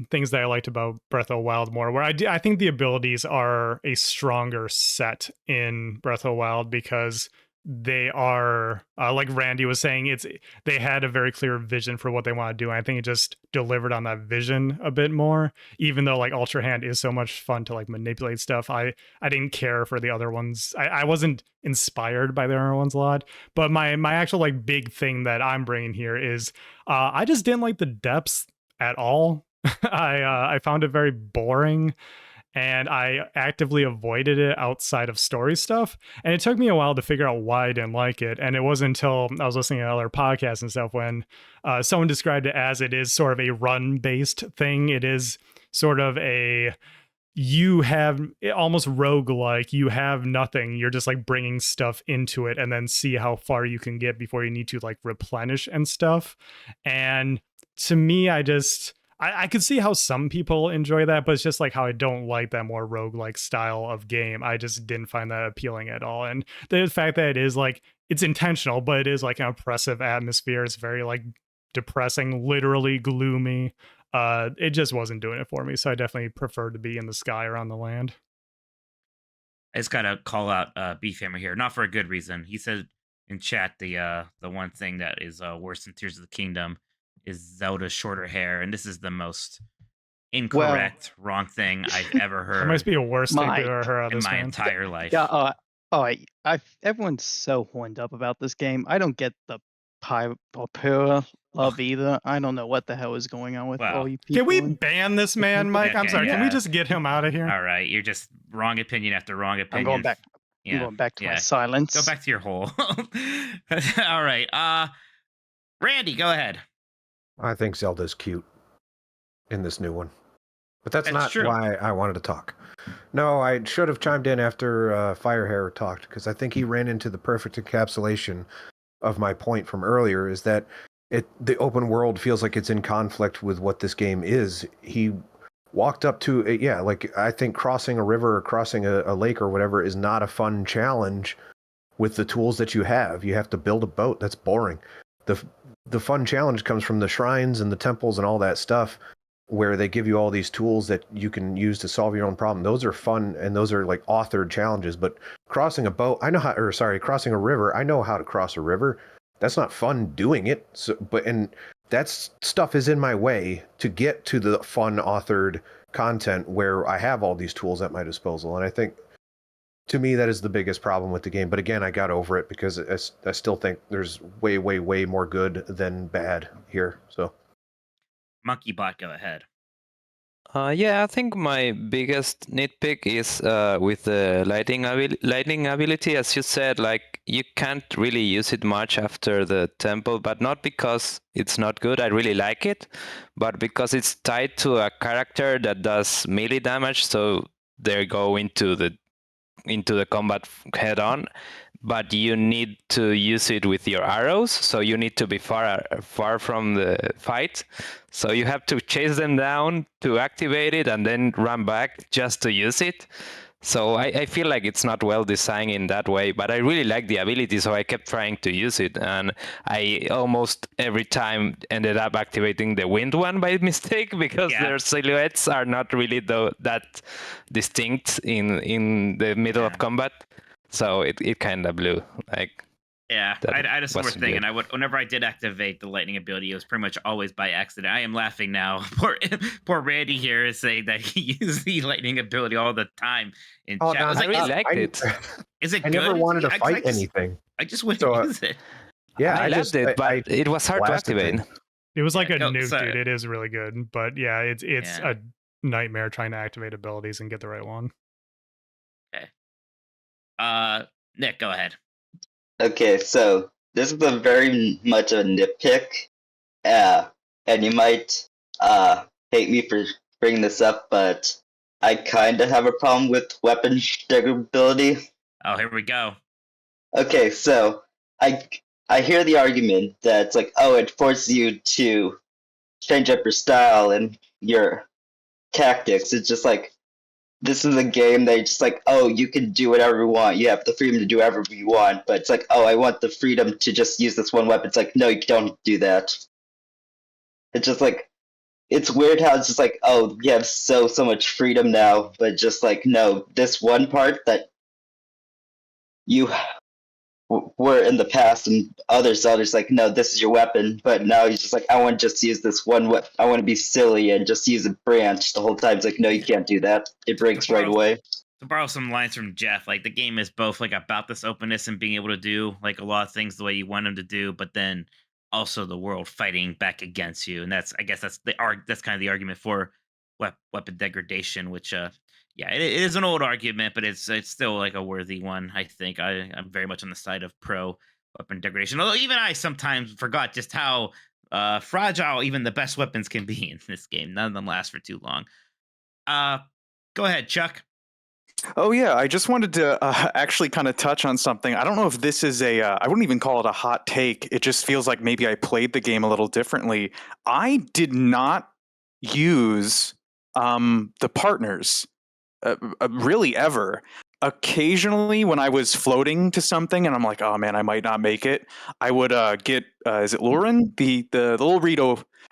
things that I liked about Breath of the Wild more, where I think the abilities are a stronger set in Breath of the Wild because they are like Randy was saying, they had a very clear vision for what they want to do, and I think it just delivered on that vision a bit more. Even though like Ultra Hand is so much fun to like manipulate stuff, I didn't care for the other ones. I wasn't inspired by the other ones a lot. But my actual like big thing that I'm bringing here is I just didn't like the depths at all. I found it very boring, and I actively avoided it outside of story stuff. And it took me a while to figure out why I didn't like it. And it wasn't until I was listening to other podcasts and stuff when someone described it as it is sort of a run-based thing. It is sort of you have almost roguelike. You have nothing. You're just like bringing stuff into it and then see how far you can get before you need to like replenish and stuff. And to me, I could see how some people enjoy that, but it's just like how I don't like that more roguelike style of game. I just didn't find that appealing at all. And the fact that it is like, it's intentional, but it is like an oppressive atmosphere. It's very like depressing, literally gloomy. It just wasn't doing it for me. So I definitely prefer to be in the sky or on the land. I just gotta call out Beef Hammer here, not for a good reason. He said in chat the one thing that is worse than Tears of the Kingdom is Zelda's shorter hair, and this is the most incorrect, wrong thing I've ever heard. It must be a worse thing to ever heard in this my man. entire life. Yeah, everyone's so horned up about this game. I don't get the popular love either. I don't know what the hell is going on with all you people. Can we ban this man, Mike? I'm sorry. Can we just get him out of here? All right, you're just wrong opinion after wrong opinion. I'm going back. I'm going back to my silence. Go back to your hole. All right. Randy, go ahead. I think Zelda's cute in this new one. But that's not true. why I wanted to talk. No, I should have chimed in after Firehair talked, because I think he ran into the perfect encapsulation of my point from earlier, is that the open world feels like it's in conflict with what this game is. He walked up to it, yeah, like I think crossing a river or crossing a lake or whatever is not a fun challenge with the tools that you have. You have to build a boat. That's boring. The fun challenge comes from the shrines and the temples and all that stuff, where they give you all these tools that you can use to solve your own problem. Those are fun, and those are like authored challenges. But crossing a boat, crossing a river, I know how to cross a river. That's not fun doing it. And that stuff is in my way to get to the fun authored content where I have all these tools at my disposal. And I think, to me, that is the biggest problem with the game. But again, I got over it because I still think there's way, way, way more good than bad here. So, MonkeyBot, go ahead. Yeah, I think my biggest nitpick is with the lightning ability. As you said, like you can't really use it much after the temple, but not because it's not good. I really like it, but because it's tied to a character that does melee damage, so they go into the combat head on. But you need to use it with your arrows, so you need to be far from the fight. So you have to chase them down to activate it and then run back just to use it. So I feel like it's not well designed in that way, but I really like the ability, so I kept trying to use it. And I almost every time ended up activating the wind one by mistake, because their silhouettes are not really that distinct in the middle of combat. So it kind of blew. Like, yeah, I had a similar wasn't thing, good. and whenever I did activate the lightning ability, it was pretty much always by accident. I am laughing now. Poor Randy here is saying that he used the lightning ability all the time in chat. I was I like, really liked it. is it I good? never wanted to fight just, anything. I just wouldn't So, use it. Yeah, I loved it, but it was hard to blasted activate. things. It was like a no, nuke, sorry. dude. It is really good, but yeah, it's a nightmare trying to activate abilities and get the right one. Okay. Nick, go ahead. Okay, so this is a very much a nitpick, and you might hate me for bringing this up, but I kind of have a problem with weapon degradability. Oh, here we go. Okay, so I hear the argument that it's like, oh, it forces you to change up your style and your tactics. It's just like, this is a game that just like, oh, you can do whatever you want. You have the freedom to do whatever you want. But it's like, oh, I want the freedom to just use this one weapon. It's like, no, you don't do that. It's just like, it's weird how it's just like, oh, you have so much freedom now, but just like, no, this one part that you were in the past and other Zelda's like, no, this is your weapon. But now he's just like, I want to just use this one weapon. I want to be silly and just use a branch the whole time. It's like, no, you can't do that. It breaks right away. To borrow some lines from Jeff, like the game is both like about this openness and being able to do like a lot of things the way you want them to do, but then also the world fighting back against you. And that's, I guess that's that's kind of the argument for weapon degradation, which yeah, it is an old argument, but it's still like a worthy one. I think I'm very much on the side of pro weapon degradation. Although even I sometimes forgot just how fragile even the best weapons can be in this game. None of them last for too long. Go ahead, Chuck. Oh yeah, I just wanted to actually kind of touch on something. I don't know if this is I wouldn't even call it a hot take. It just feels like maybe I played the game a little differently. I did not use the partners really ever. Occasionally, when I was floating to something and I'm like, oh man, I might not make it, I would get is it Lurin, the little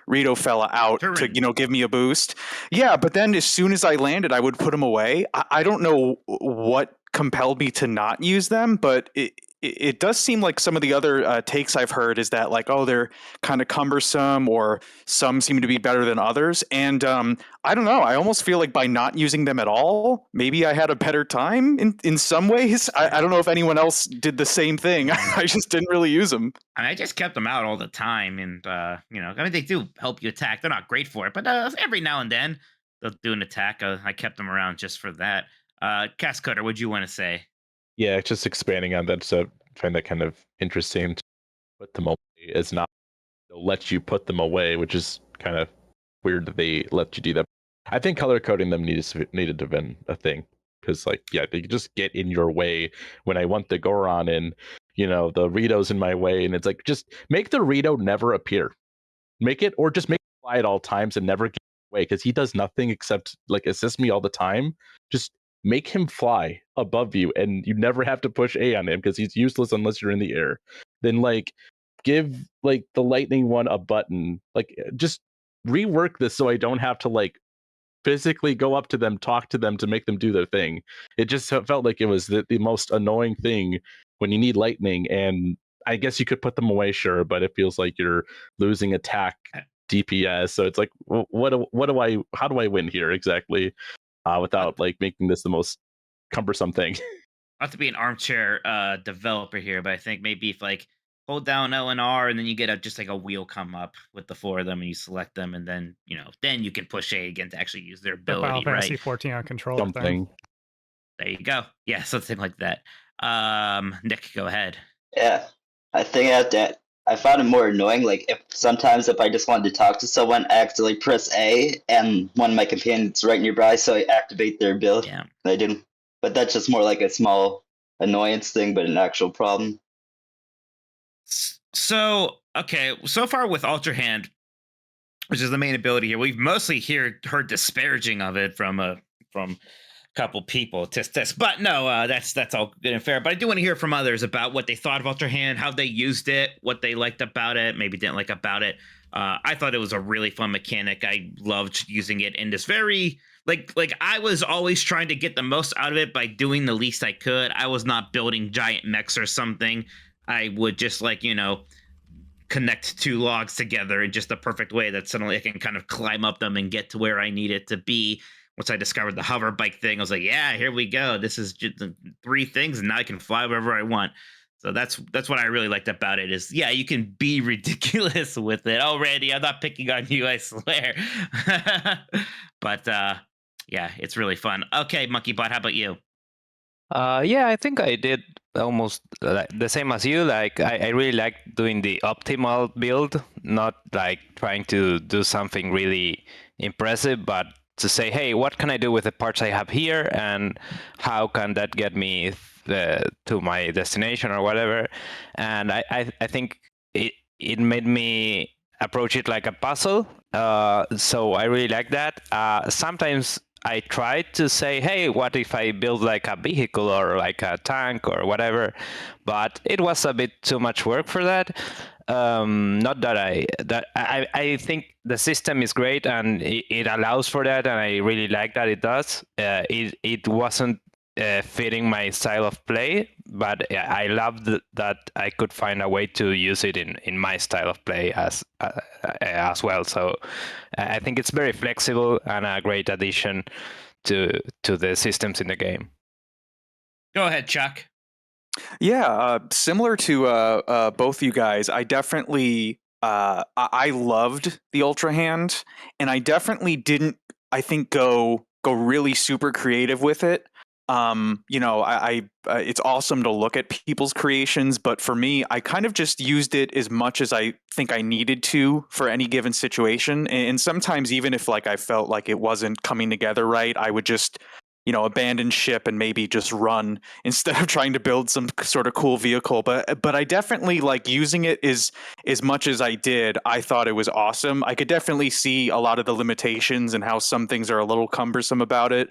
Rito fella out to give me a boost. Yeah, but then as soon as I landed, I would put him away. I don't know what compelled me to not use them, but it does seem like some of the other takes I've heard is that like, oh, they're kind of cumbersome, or some seem to be better than others. And I don't know. I almost feel like by not using them at all, maybe I had a better time in some ways. I don't know if anyone else did the same thing. I just didn't really use them. I just kept them out all the time, and I mean, they do help you attack. They're not great for it, but every now and then they'll do an attack. I kept them around just for that. Cascoder, what'd you want to say? Yeah, just expanding on that. So I find that kind of interesting. To put them away is not, they'll let you put them away, which is kind of weird that they let you do that. I think color coding them needed to have been a thing, because like they just get in your way when I want the Goron and the Rito's in my way, and it's like just make the Rito never appear, or just make it fly at all times and never get away, because he does nothing except like assist me all the time. Just make him fly above you, and you never have to push A on him because he's useless unless you're in the air. Then like give like the lightning one a button, like just rework this so I don't have to like physically go up to them, talk to them to make them do their thing. It just felt like it was the most annoying thing when you need lightning. And I guess you could put them away, sure, but it feels like you're losing attack DPS. So it's like, how do I win here exactly, without like making this the most cumbersome thing? Not to be an armchair developer here, but I think maybe if like hold down L and R, and then you get just like a wheel come up with the 4 of them, and you select them, and then then you can push A again to actually use their The Final ability, Fantasy right? 14 on controller thing. Something. There you go. Yeah, something like that. Nick, go ahead. Yeah, I think I found it more annoying. Like sometimes if I just wanted to talk to someone, I accidentally press A, and one of my companions right nearby, so I activate their ability. Yeah. I didn't, but that's just more like a small annoyance thing, but an actual problem. So okay, so far with Ultra Hand, which is the main ability here, we've mostly heard disparaging of it from a couple people. But no, that's all good and fair. But I do want to hear from others about what they thought of Ultra Hand, how they used it, what they liked about it, maybe didn't like about it. I thought it was a really fun mechanic. I loved using it in this very like I was always trying to get the most out of it by doing the least I could. I was not building giant mechs or something. I would just like connect 2 logs together in just the perfect way that suddenly I can kind of climb up them and get to where I need it to be. Once I discovered the hover bike thing, I was like, yeah, here we go. This is just 3 things, and now I can fly wherever I want. So that's what I really liked about it is, yeah, you can be ridiculous with it. Oh, Randy, I'm not picking on you, I swear. But yeah, it's really fun. Okay, MonkeyBot, how about you? Yeah, I think I did almost the same as you. Like, I really like doing the optimal build, not like trying to do something really impressive, but to say, hey, what can I do with the parts I have here, and how can that get me to my destination or whatever? And I think it made me approach it like a puzzle. So I really like that. Sometimes I tried to say, hey, what if I build like a vehicle or like a tank or whatever, but it was a bit too much work for that. Not that I think the system is great and it allows for that, and I really like that it does. It wasn't fitting my style of play, but I loved that I could find a way to use it in my style of play as well. So I think it's very flexible and a great addition to the systems in the game. Go ahead, Chuck. Yeah, similar to both you guys, I definitely I loved the Ultra Hand, and I definitely didn't, I think, go really super creative with it. It's awesome to look at people's creations, but for me, I kind of just used it as much as I think I needed to for any given situation. And sometimes even if like I felt like it wasn't coming together right, I would just abandon ship and maybe just run instead of trying to build some sort of cool vehicle. But I definitely like using it as much as I did. I thought it was awesome. I could definitely see a lot of the limitations and how some things are a little cumbersome about it.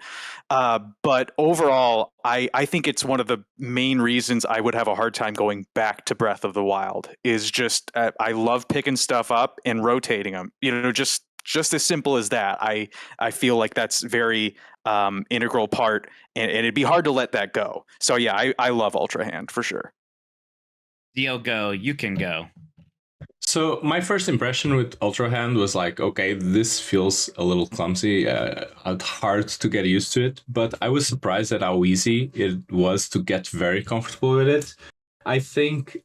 But overall, I think it's one of the main reasons I would have a hard time going back to Breath of the Wild is just I love picking stuff up and rotating them. Just as simple as that. I feel like that's very integral part, and it'd be hard to let that go. So yeah, I love Ultra Hand for sure. Diogo, you can go. So my first impression with Ultra Hand was like, okay, this feels a little clumsy, hard to get used to it, but I was surprised at how easy it was to get very comfortable with it. I think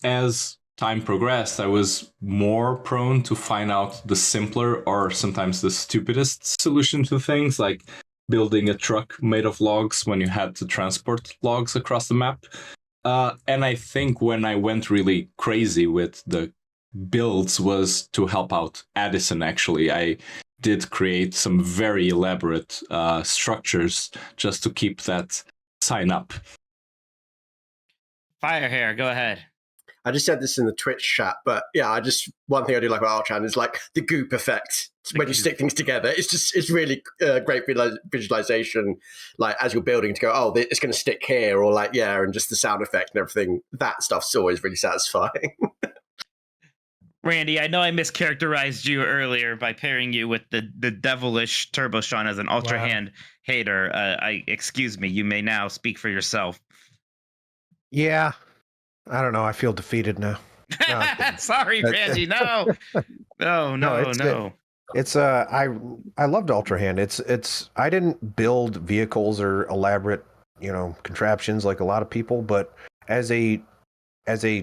as time progressed, I was more prone to find out the simpler or sometimes the stupidest solution to things, like building a truck made of logs when you had to transport logs across the map. And I think when I went really crazy with the builds was to help out Addison, actually. I did create some very elaborate structures just to keep that sign up. Firehair, go ahead. I just said this in the Twitch chat, but yeah, one thing I do like about Ultron is like the goop effect. When you stick things together, it's really great visualization. Like as you're building to go, oh, it's going to stick here, or like and just the sound effect and everything. That stuff's always really satisfying. Randy, I know I mischaracterized you earlier by pairing you with the devilish Turbo Sean as an Ultra Hand hater. Excuse me, you may now speak for yourself. Yeah, I don't know. I feel defeated now. No, sorry, Randy. No. It's I loved Ultra Hand. It's I didn't build vehicles or elaborate, contraptions like a lot of people, but as a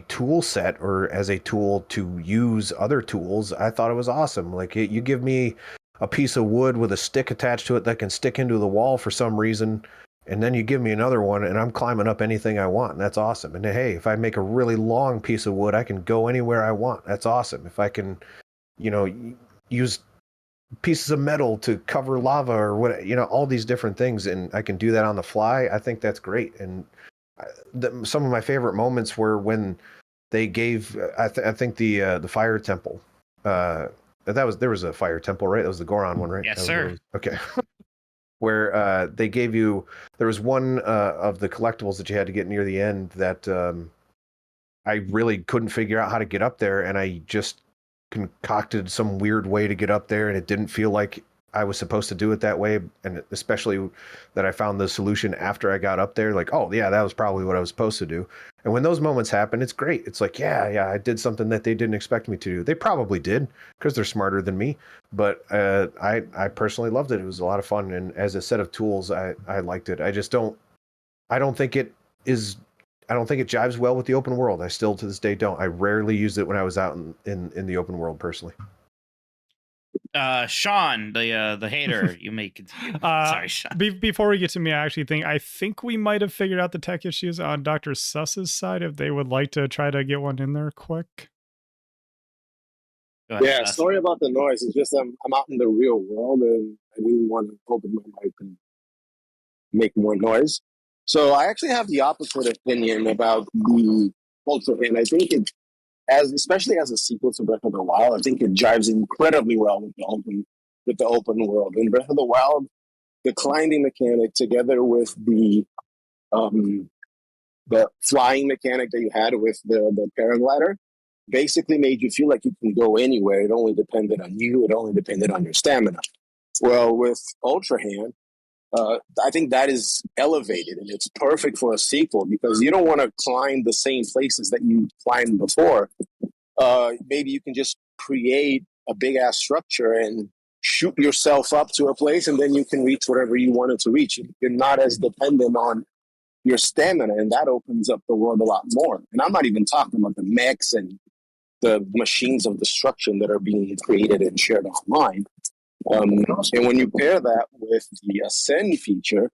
tool set or as a tool to use other tools, I thought it was awesome. Like you give me a piece of wood with a stick attached to it that can stick into the wall for some reason, and then you give me another one and I'm climbing up anything I want, and that's awesome. And hey, if I make a really long piece of wood, I can go anywhere I want. That's awesome. If I can, use pieces of metal to cover lava or what, all these different things, and I can do that on the fly, I think that's great. And some of my favorite moments were when they gave I think the fire temple, there was a fire temple, right? That was the Goron one, right? Yes, sir. Okay. Where they gave you, there was one of the collectibles that you had to get near the end that I really couldn't figure out how to get up there, and I just concocted some weird way to get up there, and it didn't feel like I was supposed to do it that way. And especially that I found the solution after I got up there, like, oh yeah, that was probably what I was supposed to do. And when those moments happen, it's great. It's like, yeah, I did something that they didn't expect me to do. They probably did because they're smarter than me. But I personally loved it. It was a lot of fun. And as a set of tools, I liked it. I don't think it jives well with the open world. I still to this day don't. I rarely used it when I was out in the open world personally. Sean, the hater, you may continue. Sorry, Sean. Before we get to me, I think we might have figured out the tech issues on Dr. Suss's side. If they would like to try to get one in there quick. Yeah, sorry about the noise. It's just I'm out in the real world and I didn't want to open my mic and make more noise. So I actually have the opposite opinion about the Ultra Hand. I think especially as a sequel to Breath of the Wild, I think it jives incredibly well with the open world. In Breath of the Wild, the climbing mechanic together with the flying mechanic that you had with the paraglider basically made you feel like you can go anywhere. It only depended on you. It only depended on your stamina. Well, with Ultra Hand, I think that is elevated, and it's perfect for a sequel because you don't want to climb the same places that you climbed before. Maybe you can just create a big ass structure and shoot yourself up to a place, and then you can reach whatever you wanted to reach. You're not as dependent on your stamina, and that opens up the world a lot more. And I'm not even talking about the mechs and the machines of destruction that are being created and shared online. And when you pair that with the Ascend feature,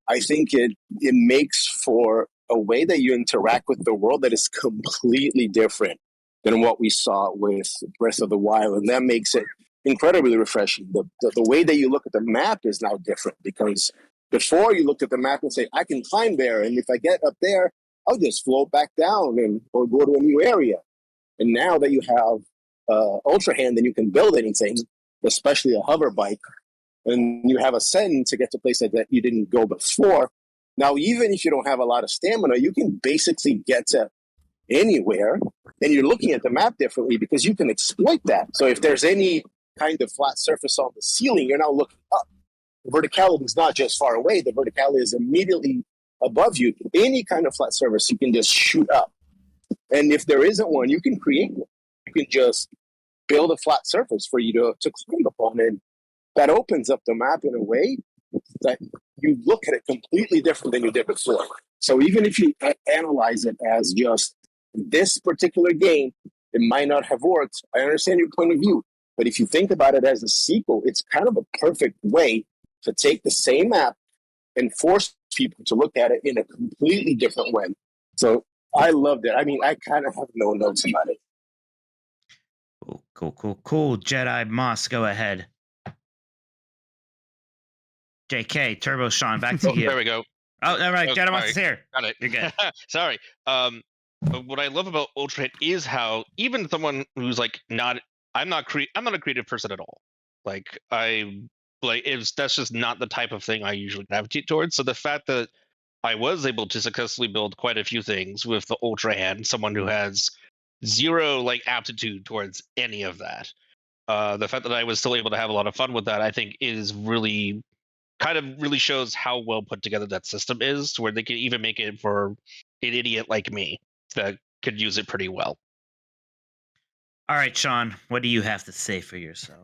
I think it makes for a way that you interact with the world that is completely different than what we saw with Breath of the Wild. And that makes it incredibly refreshing. The way that you look at the map is now different because before you looked at the map and say, I can climb there. And if I get up there, I'll just float back down or go to a new area. And now that you have Ultra Hand, then you can build anything, especially a hover bike, and you have Ascend to get to places that you didn't go before. Now, even if you don't have a lot of stamina, you can basically get to anywhere, and you're looking at the map differently because you can exploit that. So if there's any kind of flat surface on the ceiling, you're now looking up. The verticality is not just far away. The verticality is immediately above you. Any kind of flat surface, you can just shoot up. And if there isn't one, you can create one. You can just build a flat surface for you to climb upon. And that opens up the map in a way that you look at it completely different than you did before. So even if you analyze it as just this particular game, it might not have worked. I understand your point of view. But if you think about it as a sequel, it's kind of a perfect way to take the same map and force people to look at it in a completely different way. So I loved it. I mean, I kind of have no notes about it. Cool. Jedi Moss, go ahead. JK, Turbo Sean, back to Oh, you. there we go. Oh, all right. Oh, Jedi sorry. Monster's here. Got it. You're good. Sorry. But what I love about Ultra Hit is how even someone who's like I'm not a creative person at all. Like that's just not the type of thing I usually gravitate towards. So the fact that I was able to successfully build quite a few things with the Ultra Hand, someone who has zero like aptitude towards any of that. The fact that I was still able to have a lot of fun with that, I think, is really really shows how well put together that system is, to where they can even make it for an idiot like me that could use it pretty well. All right, Sean, what do you have to say for yourself?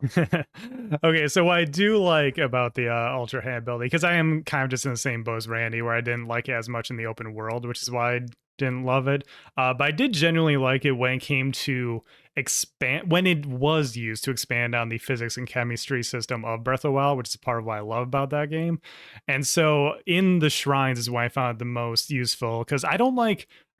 Okay, so what I do like about the Ultra Hand building, because I am kind of just in the same boat as Randy, where I didn't like it as much in the open world, which is why I didn't love it. But I did genuinely like it when it came to when it was used to expand on the physics and chemistry system of Breath of the Wild, which is part of what I love about that game. And so in the shrines is why I found it the most useful, because I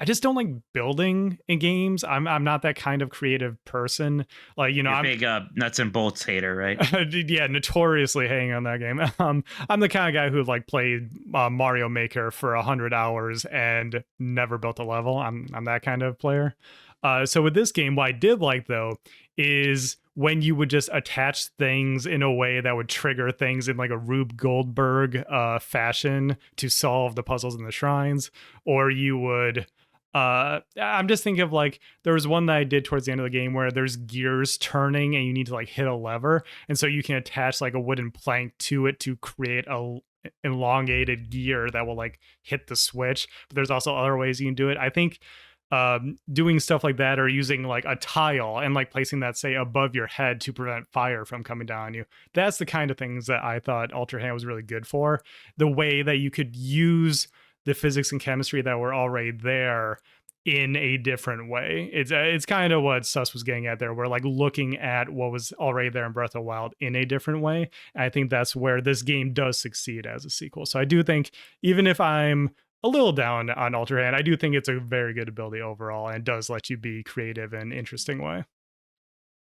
just don't like building in games. I'm not that kind of creative person. Like, You're I'm big nuts and bolts hater, right? yeah, notoriously hating on that game. I'm the kind of guy who like played Mario Maker for 100 hours and never built a level. I'm that kind of player. So with this game, what I did like though is when you would just attach things in a way that would trigger things in like a Rube Goldberg fashion to solve the puzzles in the shrines, or you would. I'm just thinking of like there was one that I did towards the end of the game where there's gears turning and you need to like hit a lever, and so you can attach like a wooden plank to it to create a elongated gear that will like hit the switch. But there's also other ways you can do it. I think doing stuff like that, or using like a tile and like placing that say above your head to prevent fire from coming down on you, that's the kind of things that I thought Ultra Hand was really good for. The way that you could use the physics and chemistry that were already there in a different way. It's kind of what Sus was getting at there. We're like looking at what was already there in Breath of the Wild in a different way. And I think that's where this game does succeed as a sequel. So I do think, even if I'm a little down on Ultra Hand, I do think it's a very good ability overall, and does let you be creative in an interesting way.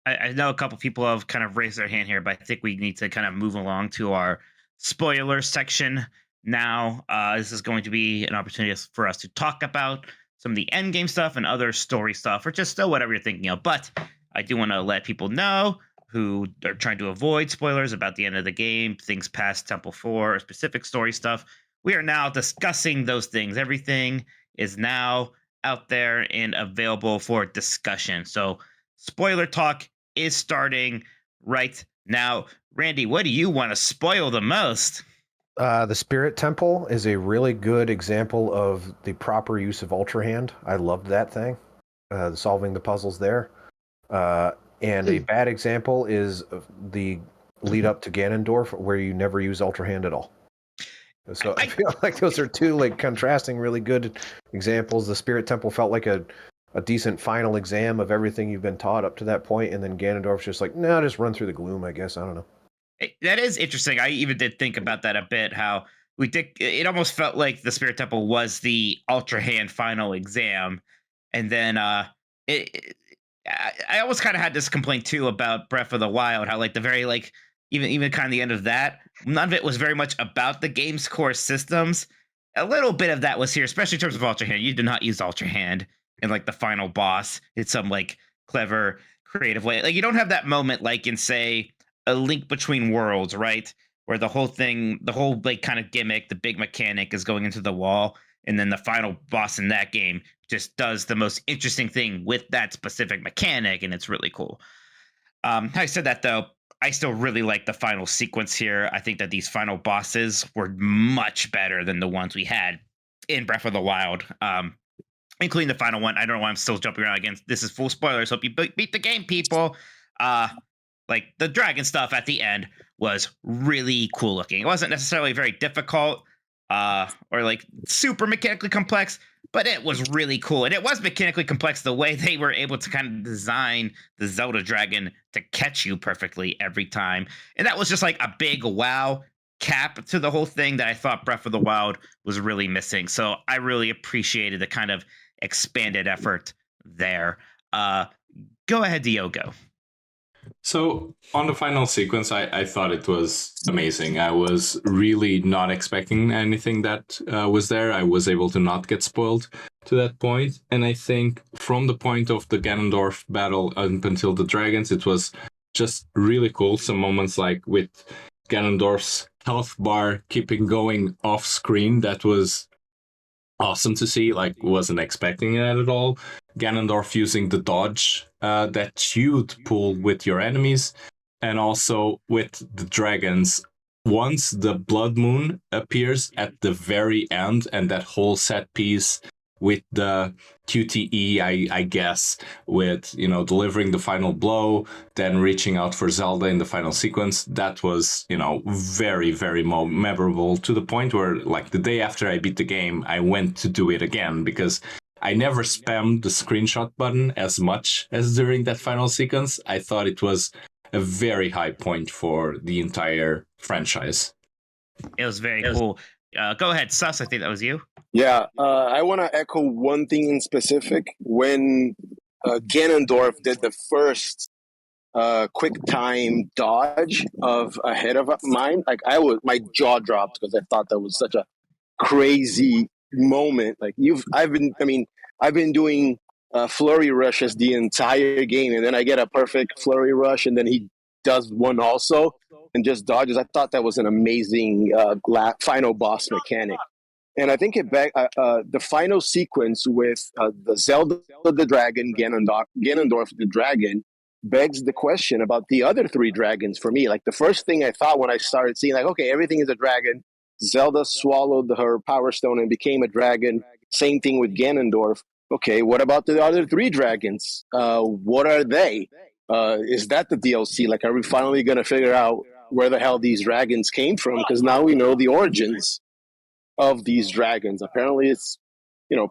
I know a couple people have kind of raised their hand here, but I think we need to kind of move along to our spoiler section now. This is going to be an opportunity for us to talk about some of the end game stuff and other story stuff, or just whatever you're thinking of. But I do want to let people know who are trying to avoid spoilers about the end of the game, things past Temple 4, or specific story stuff. We are now discussing those things. Everything is now out there and available for discussion. So spoiler talk is starting right now. Randy, what do you want to spoil the most? The Spirit Temple is a really good example of the proper use of Ultra Hand. I loved that thing, solving the puzzles there. And a bad example is the lead up to Ganondorf, where you never use Ultra Hand at all. So I feel like those are two like contrasting, really good examples. The Spirit Temple felt like a decent final exam of everything you've been taught up to that point, and then Ganondorf's just like, no, just run through the gloom, I guess. I don't know. That is interesting. I even did think about that a bit, how it almost felt like the Spirit Temple was the Ultra Hand final exam. And then I almost kind of had this complaint too about Breath of the Wild, how like the very like even kind of the end of that, none of it was very much about the game's core systems. A little bit of that was here, especially in terms of Ultra Hand. You did not use Ultra Hand in like the final boss in some like clever, creative way. Like you don't have that moment like in say A Link Between Worlds, right? Where the whole like kind of gimmick, the big mechanic is going into the wall, and then the final boss in that game just does the most interesting thing with that specific mechanic, and it's really cool. I said that though, I still really like the final sequence here. I think that these final bosses were much better than the ones we had in Breath of the Wild, including the final one. I don't know why I'm still jumping around again. This is full spoilers. Hope you beat the game, people. Like the dragon stuff at the end was really cool looking. It wasn't necessarily very difficult or like super mechanically complex, but it was really cool. And it was mechanically complex the way they were able to kind of design the Zelda dragon to catch you perfectly every time. And that was just like a big wow cap to the whole thing that I thought Breath of the Wild was really missing. So I really appreciated the kind of expanded effort there. Go ahead, Diogo. So on the final sequence, I thought it was amazing. I was really not expecting anything that was there. I was able to not get spoiled to that point. And I think from the point of the Ganondorf battle up until the dragons, it was just really cool. Some moments like with Ganondorf's health bar keeping going off screen, that was awesome to see. Like, wasn't expecting it at all. Ganondorf using the dodge that you'd pull with your enemies, and also with the dragons. Once the blood moon appears at the very end, and that whole set piece with the QTE, I guess, with delivering the final blow, then reaching out for Zelda in the final sequence, that was very, very memorable, to the point where, like, the day after I beat the game, I went to do it again because I never spammed the screenshot button as much as during that final sequence. I thought it was a very high point for the entire franchise. It was very cool. Go ahead, Sus. I think that was you. Yeah, I want to echo one thing in specific. When Ganondorf did the first quick time dodge of ahead of mine, like my jaw dropped because I thought that was such a crazy moment. Like I've been doing flurry rushes the entire game, and then I get a perfect flurry rush, and then he does one also and just dodges. I thought that was an amazing final boss mechanic. And I think the final sequence with the Zelda the dragon, Ganondorf the dragon, begs the question about the other three dragons for me. Like, the first thing I thought when I started seeing, like, okay, everything is a dragon. Zelda swallowed her power stone and became a dragon. Same thing with Ganondorf. Okay, what about the other three dragons? What are they? Is that the DLC? Like, are we finally going to figure out where the hell these dragons came from? Because now we know the origins of these dragons. Apparently it's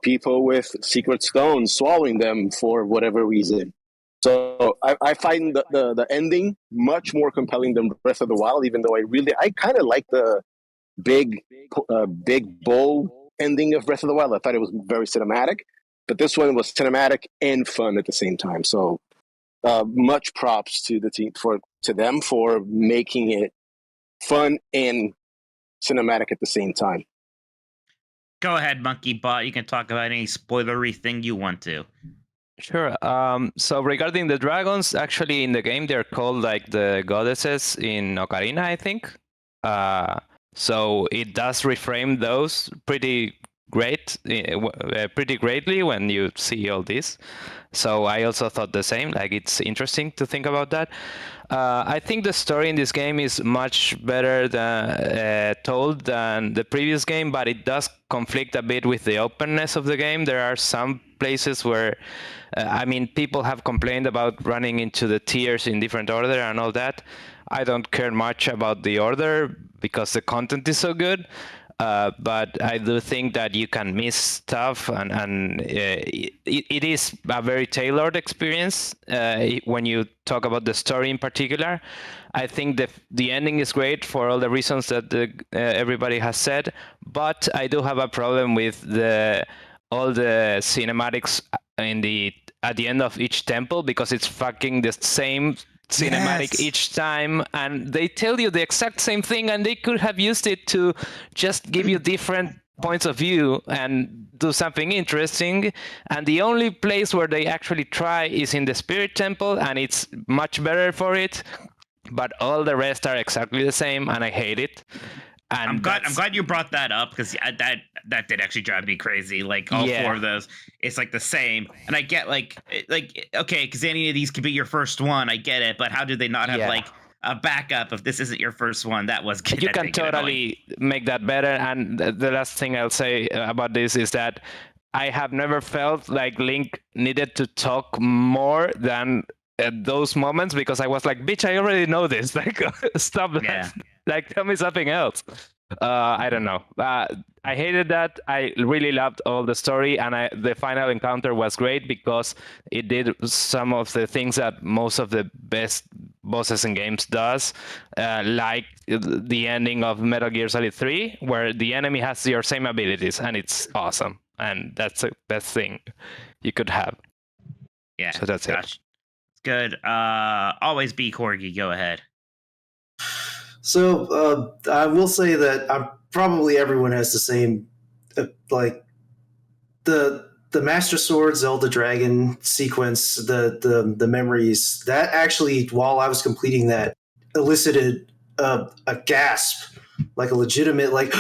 people with secret stones swallowing them for whatever reason. So I find the ending much more compelling than Breath of the Wild, even though I kind of like the big bowl ending of Breath of the Wild. I thought it was very cinematic, but this one was cinematic and fun at the same time. So much props to the team to them for making it fun and cinematic at the same time. Go ahead, Monkey Bot. You can talk about any spoilery thing you want to. Sure. So regarding the dragons, actually in the game they're called like the goddesses in Ocarina, I think. So it does reframe those pretty greatly when you see all this. So I also thought the same. Like, it's interesting to think about that. I think the story in this game is much better told than the previous game, but it does conflict a bit with the openness of the game. There are some places where, people have complained about running into the tiers in different order and all that. I don't care much about the order because the content is so good. But I do think that you can miss stuff, and it is a very tailored experience when you talk about the story in particular. I think the ending is great for all the reasons that everybody has said, but I do have a problem with all the cinematics at the end of each temple, because it's fucking the same cinematic each time, and they tell you the exact same thing, and they could have used it to just give you different points of view and do something interesting. And the only place where they actually try is in the Spirit Temple, and it's much better for it, but all the rest are exactly the same, and I hate it. And I'm glad you brought that up, because that did actually drive me crazy. Like, all four of those, it's like the same. And I get like okay, because any of these could be your first one. I get it, but how did they not have like a backup if this isn't your first one? That was you can totally make that better. And the last thing I'll say about this is that I have never felt like Link needed to talk more than at those moments, because I was like, bitch, I already know this. Like, stop that. Yeah. Like, tell me something else. I don't know. I hated that. I really loved all the story, and the final encounter was great because it did some of the things that most of the best bosses in games does, like the ending of Metal Gear Solid 3, where the enemy has your same abilities, and it's awesome. And that's the best thing you could have. Yeah. So that's it. Good. Always be Corgi. Go ahead. So I will say that probably everyone has the same, like the Master Sword Zelda Dragon sequence, the memories that actually, while I was completing that, elicited a gasp, like a legitimate like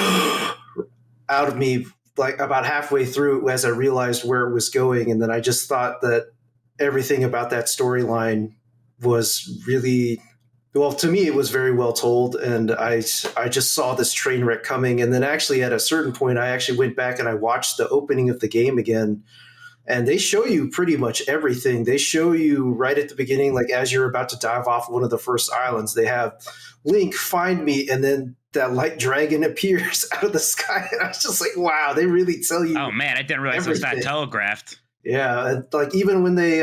out of me, like about halfway through as I realized where it was going, and then I just thought that everything about that storyline was really well, to me, it was very well told, and I just saw this train wreck coming. And then actually, at a certain point, I actually went back and I watched the opening of the game again, and they show you pretty much everything. They show you right at the beginning, like as you're about to dive off one of the first islands, they have Link find me, and then that light dragon appears out of the sky, and I was just like, wow, they really tell you. Oh man, I didn't realize it was that telegraphed. Yeah, and like even when they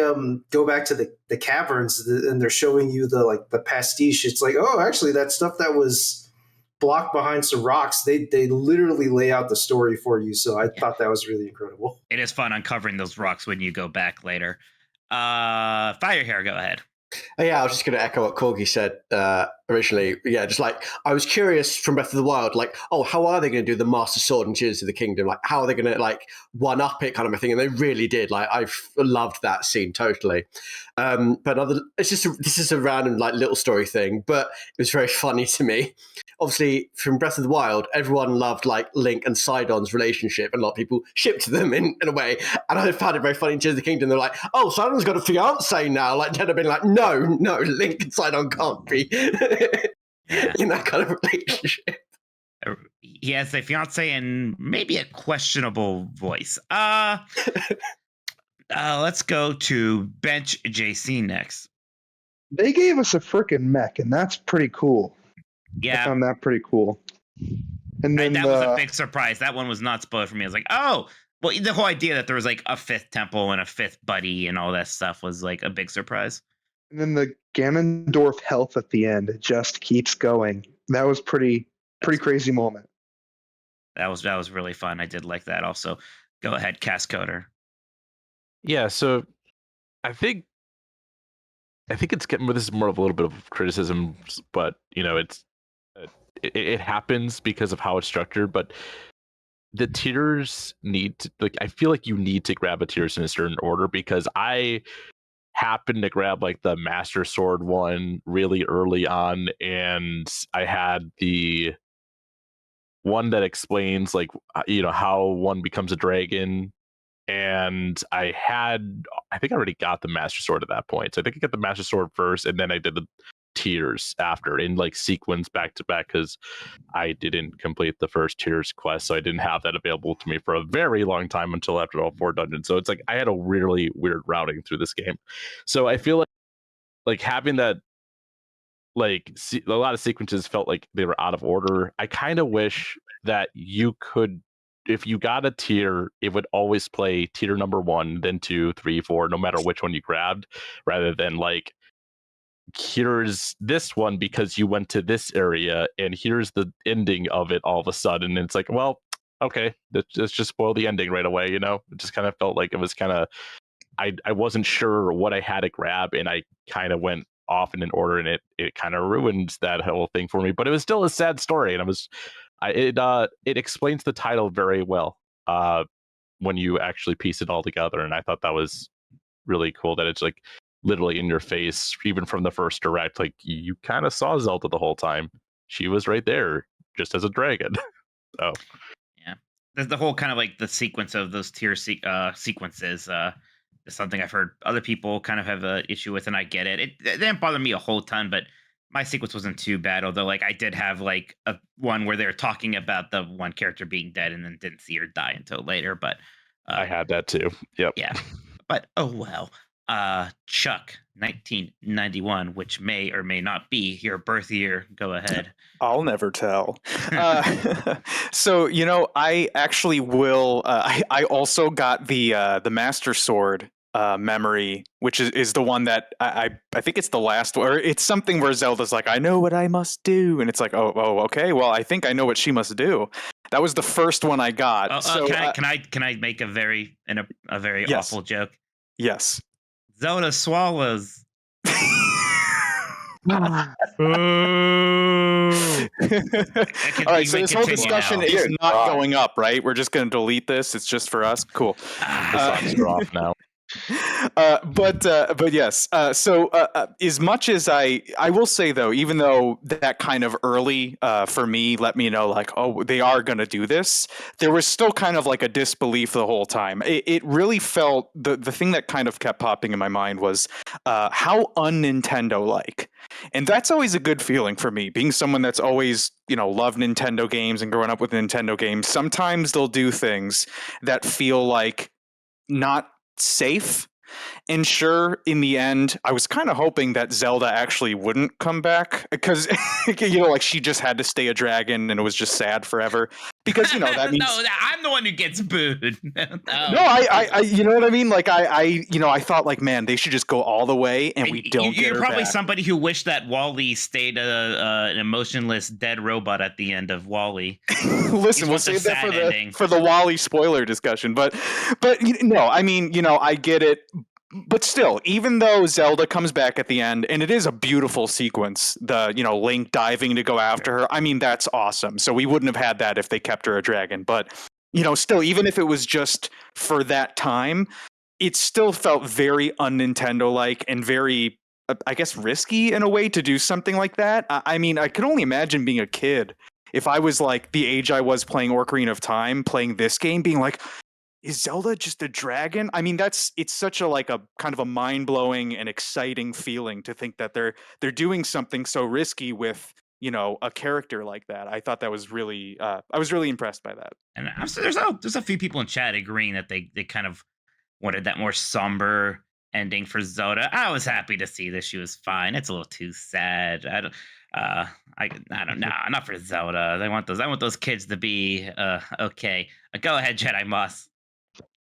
go back to the caverns and they're showing you the pastiche, it's like, oh, actually, that stuff that was blocked behind some rocks, they literally lay out the story for you. So I thought that was really incredible. It is fun uncovering those rocks when you go back later. Firehair, go ahead. Yeah, I was just going to echo what Corgi said originally. Yeah, just like I was curious from Breath of the Wild, like, oh, how are they going to do the Master Sword and Tears of the Kingdom? Like, how are they going to like one up it kind of a thing? And they really did. Like, I've loved that scene totally. But this is a random like little story thing, but it was very funny to me. Obviously, from Breath of the Wild, everyone loved like Link and Sidon's relationship, and a lot of people shipped them in a way. And I found it very funny in Tears of the Kingdom. They're like, "Oh, Sidon's got a fiance now." Like, I'd have been like, "No, Link and Sidon can't be in that kind of relationship." He has a fiance and maybe a questionable voice. Let's go to Bench JC next. They gave us a freaking mech, and that's pretty cool. Yeah, I found that pretty cool. And then that was a big surprise. That one was not spoiled for me. I was like, oh, well, the whole idea that there was like a fifth temple and a fifth buddy and all that stuff was like a big surprise. And then the Ganondorf health at the end, it just keeps going. That was pretty crazy moment. That was really fun. I did like that also. Go ahead, Cascoder. Yeah, so I think it's getting. This is more of a little bit of criticism, but it happens because of how it's structured. But the tiers need to, like, I feel like you need to grab a tiers in a certain order, because I happened to grab like the Master Sword one really early on, and I had the one that explains like how one becomes a dragon. And I think I already got the Master Sword at that point. So I think I got the Master Sword first, and then I did the tiers after in like sequence back to back, because I didn't complete the first tiers quest, so I didn't have that available to me for a very long time until after all 4 dungeons. So it's like I had a really weird routing through this game. So I feel like having that, like a lot of sequences felt like they were out of order. I kind of wish that you could, if you got a tier, it would always play tier number 1, then 2, 3, 4, no matter which one you grabbed, rather than like, here's this one because you went to this area, and here's the ending of it all of a sudden. And it's like, well, okay, let's just spoil the ending right away. It just kind of felt like it was kind of, I wasn't sure what I had to grab, and I kind of went off in an order, and it kind of ruined that whole thing for me. But it was still a sad story, and it explains the title very well when you actually piece it all together. And I thought that was really cool, that it's like literally in your face, even from the first direct. Like, you kind of saw Zelda the whole time. She was right there, just as a dragon. So yeah, there's the whole kind of like the sequence of those tier sequences. Is something I've heard other people kind of have an issue with, and I get it. It didn't bother me a whole ton, but my sequence wasn't too bad. Although, like, I did have like a one where they were talking about the one character being dead, and then didn't see her die until later. But I had that too. Yep. Yeah, but oh well. Chuck, 1991, which may or may not be your birth year. Go ahead. I'll never tell. So I actually will. I also got the Master Sword memory, which is the one that I think it's the last one, or it's something where Zelda's like, I know what I must do, and it's like, oh okay, well, I think I know what she must do. That was the first one I got. So can I make a very yes. awful joke? Yes. Zelda swallows. Ooh. All right, so this whole discussion is not going up, right? We're just going to delete this. It's just for us. Cool. The socks are off now. But yes. So as much as I will say though, even though that kind of early for me let me know like, oh, they are going to do this, there was still kind of like a disbelief the whole time. It really felt the thing that kind of kept popping in my mind was how un-Nintendo like. And that's always a good feeling for me, being someone that's always, loved Nintendo games and growing up with Nintendo games. Sometimes they'll do things that feel like not safe. And sure, in the end, I was kind of hoping that Zelda actually wouldn't come back because, like she just had to stay a dragon and it was just sad forever. Because, that means... No, I'm the one who gets booed. No, I you know what I mean? Like, I thought, like, man, they should just go all the way and we don't get her You're probably back. somebody who wished that Wally stayed an emotionless dead robot at the end of Wally. Listen, we'll save that for the Wally spoiler discussion. But no, I mean, I get it. But still, even though Zelda comes back at the end, and it is a beautiful sequence, the Link diving to go after her, I mean, that's awesome. So we wouldn't have had that if they kept her a dragon. But still, even if it was just for that time, it still felt very un-Nintendo like and very, I guess, risky in a way to do something like that. I mean, I could only imagine being a kid if I was like the age I was playing Ocarina of Time, playing this game, being like, is Zelda just a dragon? I mean, it's such a like a kind of a mind-blowing and exciting feeling to think that they're doing something so risky with a character like that. I thought that was really I was really impressed by that. And there's a few people in chat agreeing that they kind of wanted that more somber ending for Zelda. I was happy to see that she was fine. It's a little too sad. I don't know. Not for Zelda. I want those kids to be okay. Go ahead, Jedi Moss.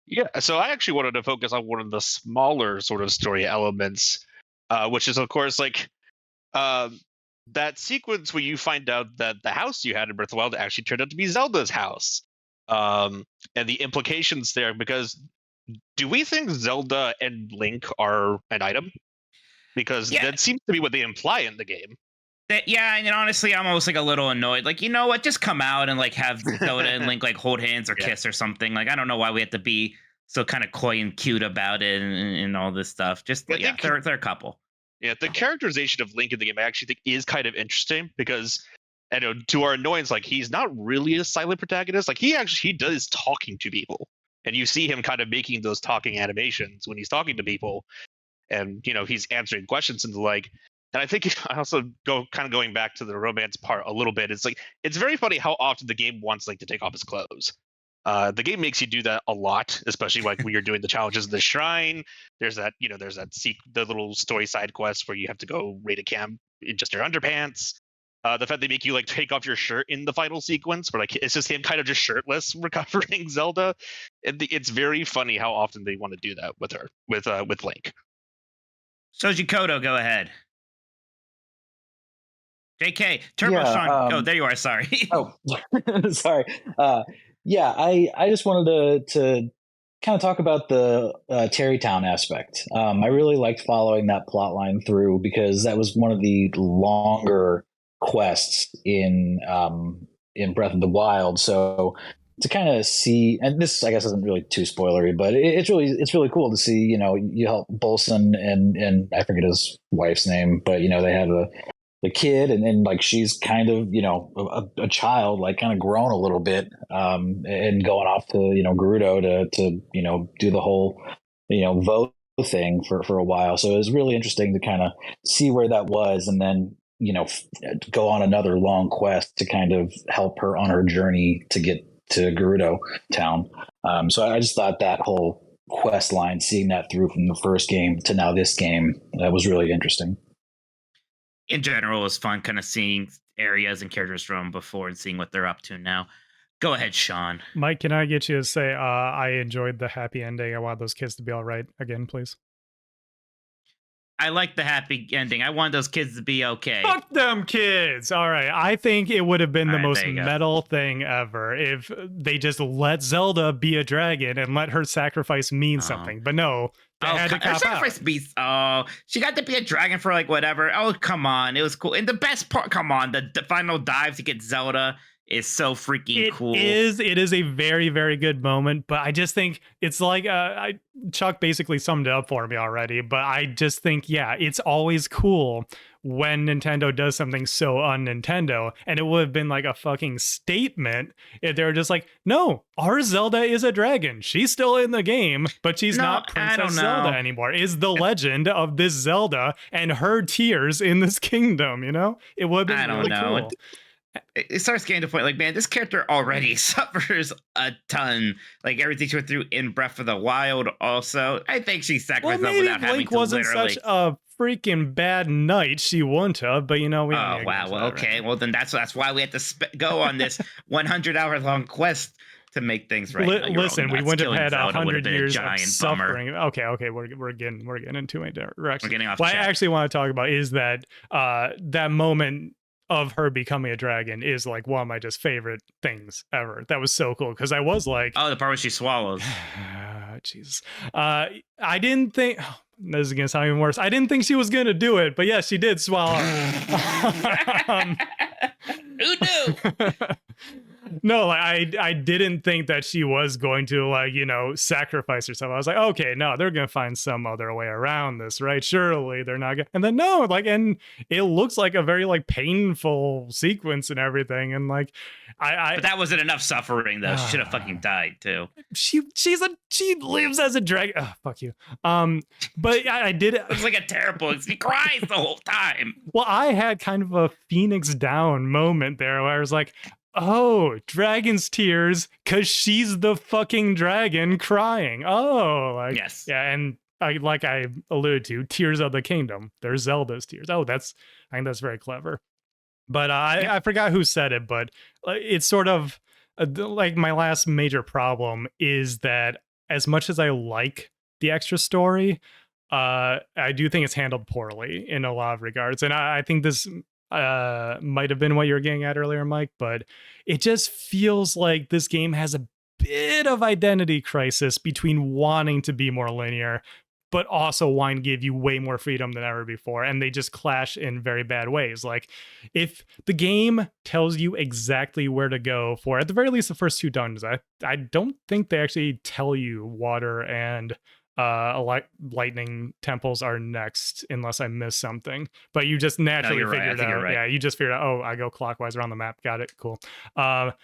Yeah, so I actually wanted to focus on one of the smaller sort of story elements, which is, of course, like that sequence where you find out that the house you had in Breath of the Wild actually turned out to be Zelda's house, and the implications there. Because do we think Zelda and Link are an item? Because that seems to be what they imply in the game. Yeah, and honestly, I'm almost like a little annoyed. Like, you know what? Just come out and like have Zelda and Link like hold hands or kiss or something. Like, I don't know why we have to be so kind of coy and cute about it and all this stuff. Just they're a couple. Yeah, the characterization of Link in the game I actually think is kind of interesting because, to our annoyance, like he's not really a silent protagonist. Like he does talking to people, and you see him kind of making those talking animations when he's talking to people, and he's answering questions and the like. And I think I also going back to the romance part a little bit. It's like it's very funny how often the game wants Link to take off his clothes. The game makes you do that a lot, especially like when you're doing the challenges in the shrine. There's that the little story side quest where you have to go raid a camp in just your underpants. The fact they make you like take off your shirt in the final sequence, where like it's just him kind of just shirtless recovering Zelda. It's very funny how often they want to do that with her with Link. Soji Kodo, go ahead. JK, Turbo Sean. Oh, there you are. Sorry. Sorry. I just wanted to kind of talk about the Terrytown aspect. I really liked following that plot line through because that was one of the longer quests in Breath of the Wild. So to kind of see, and this I guess isn't really too spoilery, but it's really cool to see. You help Bolson and I forget his wife's name, but they have the kid and like she's kind of a child, like kind of grown a little bit and going off to Gerudo to do the whole vote thing for a while. So it was really interesting to kind of see where that was and then go on another long quest to kind of help her on her journey to get to Gerudo town. So I just thought that whole quest line, seeing that through from the first game to now this game, that was really interesting. In general, it was fun kind of seeing areas and characters from before and seeing what they're up to now. Go ahead, Sean. Mike, can I get you to say I enjoyed the happy ending? I want those kids to be all right again, please. I like the happy ending. I want those kids to be okay. Fuck them kids. All right. I think it would have been the most metal thing ever if they just let Zelda be a dragon and let her sacrifice mean something. But no, they had to her sacrifice beast. Oh, she got to be a dragon for like whatever. Oh, come on. It was cool. And the best part, come on, the final dive to get Zelda is so freaking cool. It is a very, very good moment, but I just think it's like Chuck basically summed it up for me already, but I just think, yeah, it's always cool when Nintendo does something so un-Nintendo, and it would have been like a fucking statement if they were just like, no, our Zelda is a dragon. She's still in the game, but she's not Princess Zelda anymore. Is the legend of this Zelda and her tears in this kingdom, you know? It would have been really cool. It starts getting to the point like, man, this character already suffers a ton. Like everything she went through in Breath of the Wild. Also, I think she sacrificed without having to wasn't such a freaking bad knight. She wouldn't have, but you know, we. Oh wow. Well, okay. Well, then that's why we had to go on this 100-hour long quest to make things right. Listen, we wouldn't have had 100 years of suffering. Okay, we're getting into a direction. We're getting off. What I actually want to talk about is that that moment of her becoming a dragon is like one of my just favorite things ever. That was so cool because I was like, oh, the part where she swallows. Jesus. I didn't think this is gonna sound even worse. I didn't think she was gonna do it, but yes, she did swallow. Who knew? No, like I didn't think that she was going to, like, you know, sacrifice herself. I was like, okay, no, they're gonna find some other way around this, right? Surely they're not gonna. And then no, like, and it looks like a very like painful sequence and everything, and like, but that wasn't enough suffering though. She should have fucking died too. She lives as a dragon. Oh, fuck you. But I did. It's like a terrible. She cries the whole time. Well, I had kind of a Phoenix Down moment there where I was like, oh, dragon's tears, because she's the fucking dragon crying. Oh, like, yes. Yeah, and like I alluded to, Tears of the Kingdom. There's Zelda's tears. Oh, I think that's very clever. But I forgot who said it, but it's sort of like my last major problem is that as much as I like the extra story, I do think it's handled poorly in a lot of regards. And I think this might have been what you were getting at earlier, Mike, but it just feels like this game has a bit of identity crisis between wanting to be more linear, but also wanting to give you way more freedom than ever before. And they just clash in very bad ways. Like, if the game tells you exactly where to go for, at the very least, the first two dungeons, I don't think they actually tell you water and lightning temples are next, unless I miss something. But you just naturally figured out. Right. Yeah, you just figured out, oh, I go clockwise around the map. Got it. Cool. But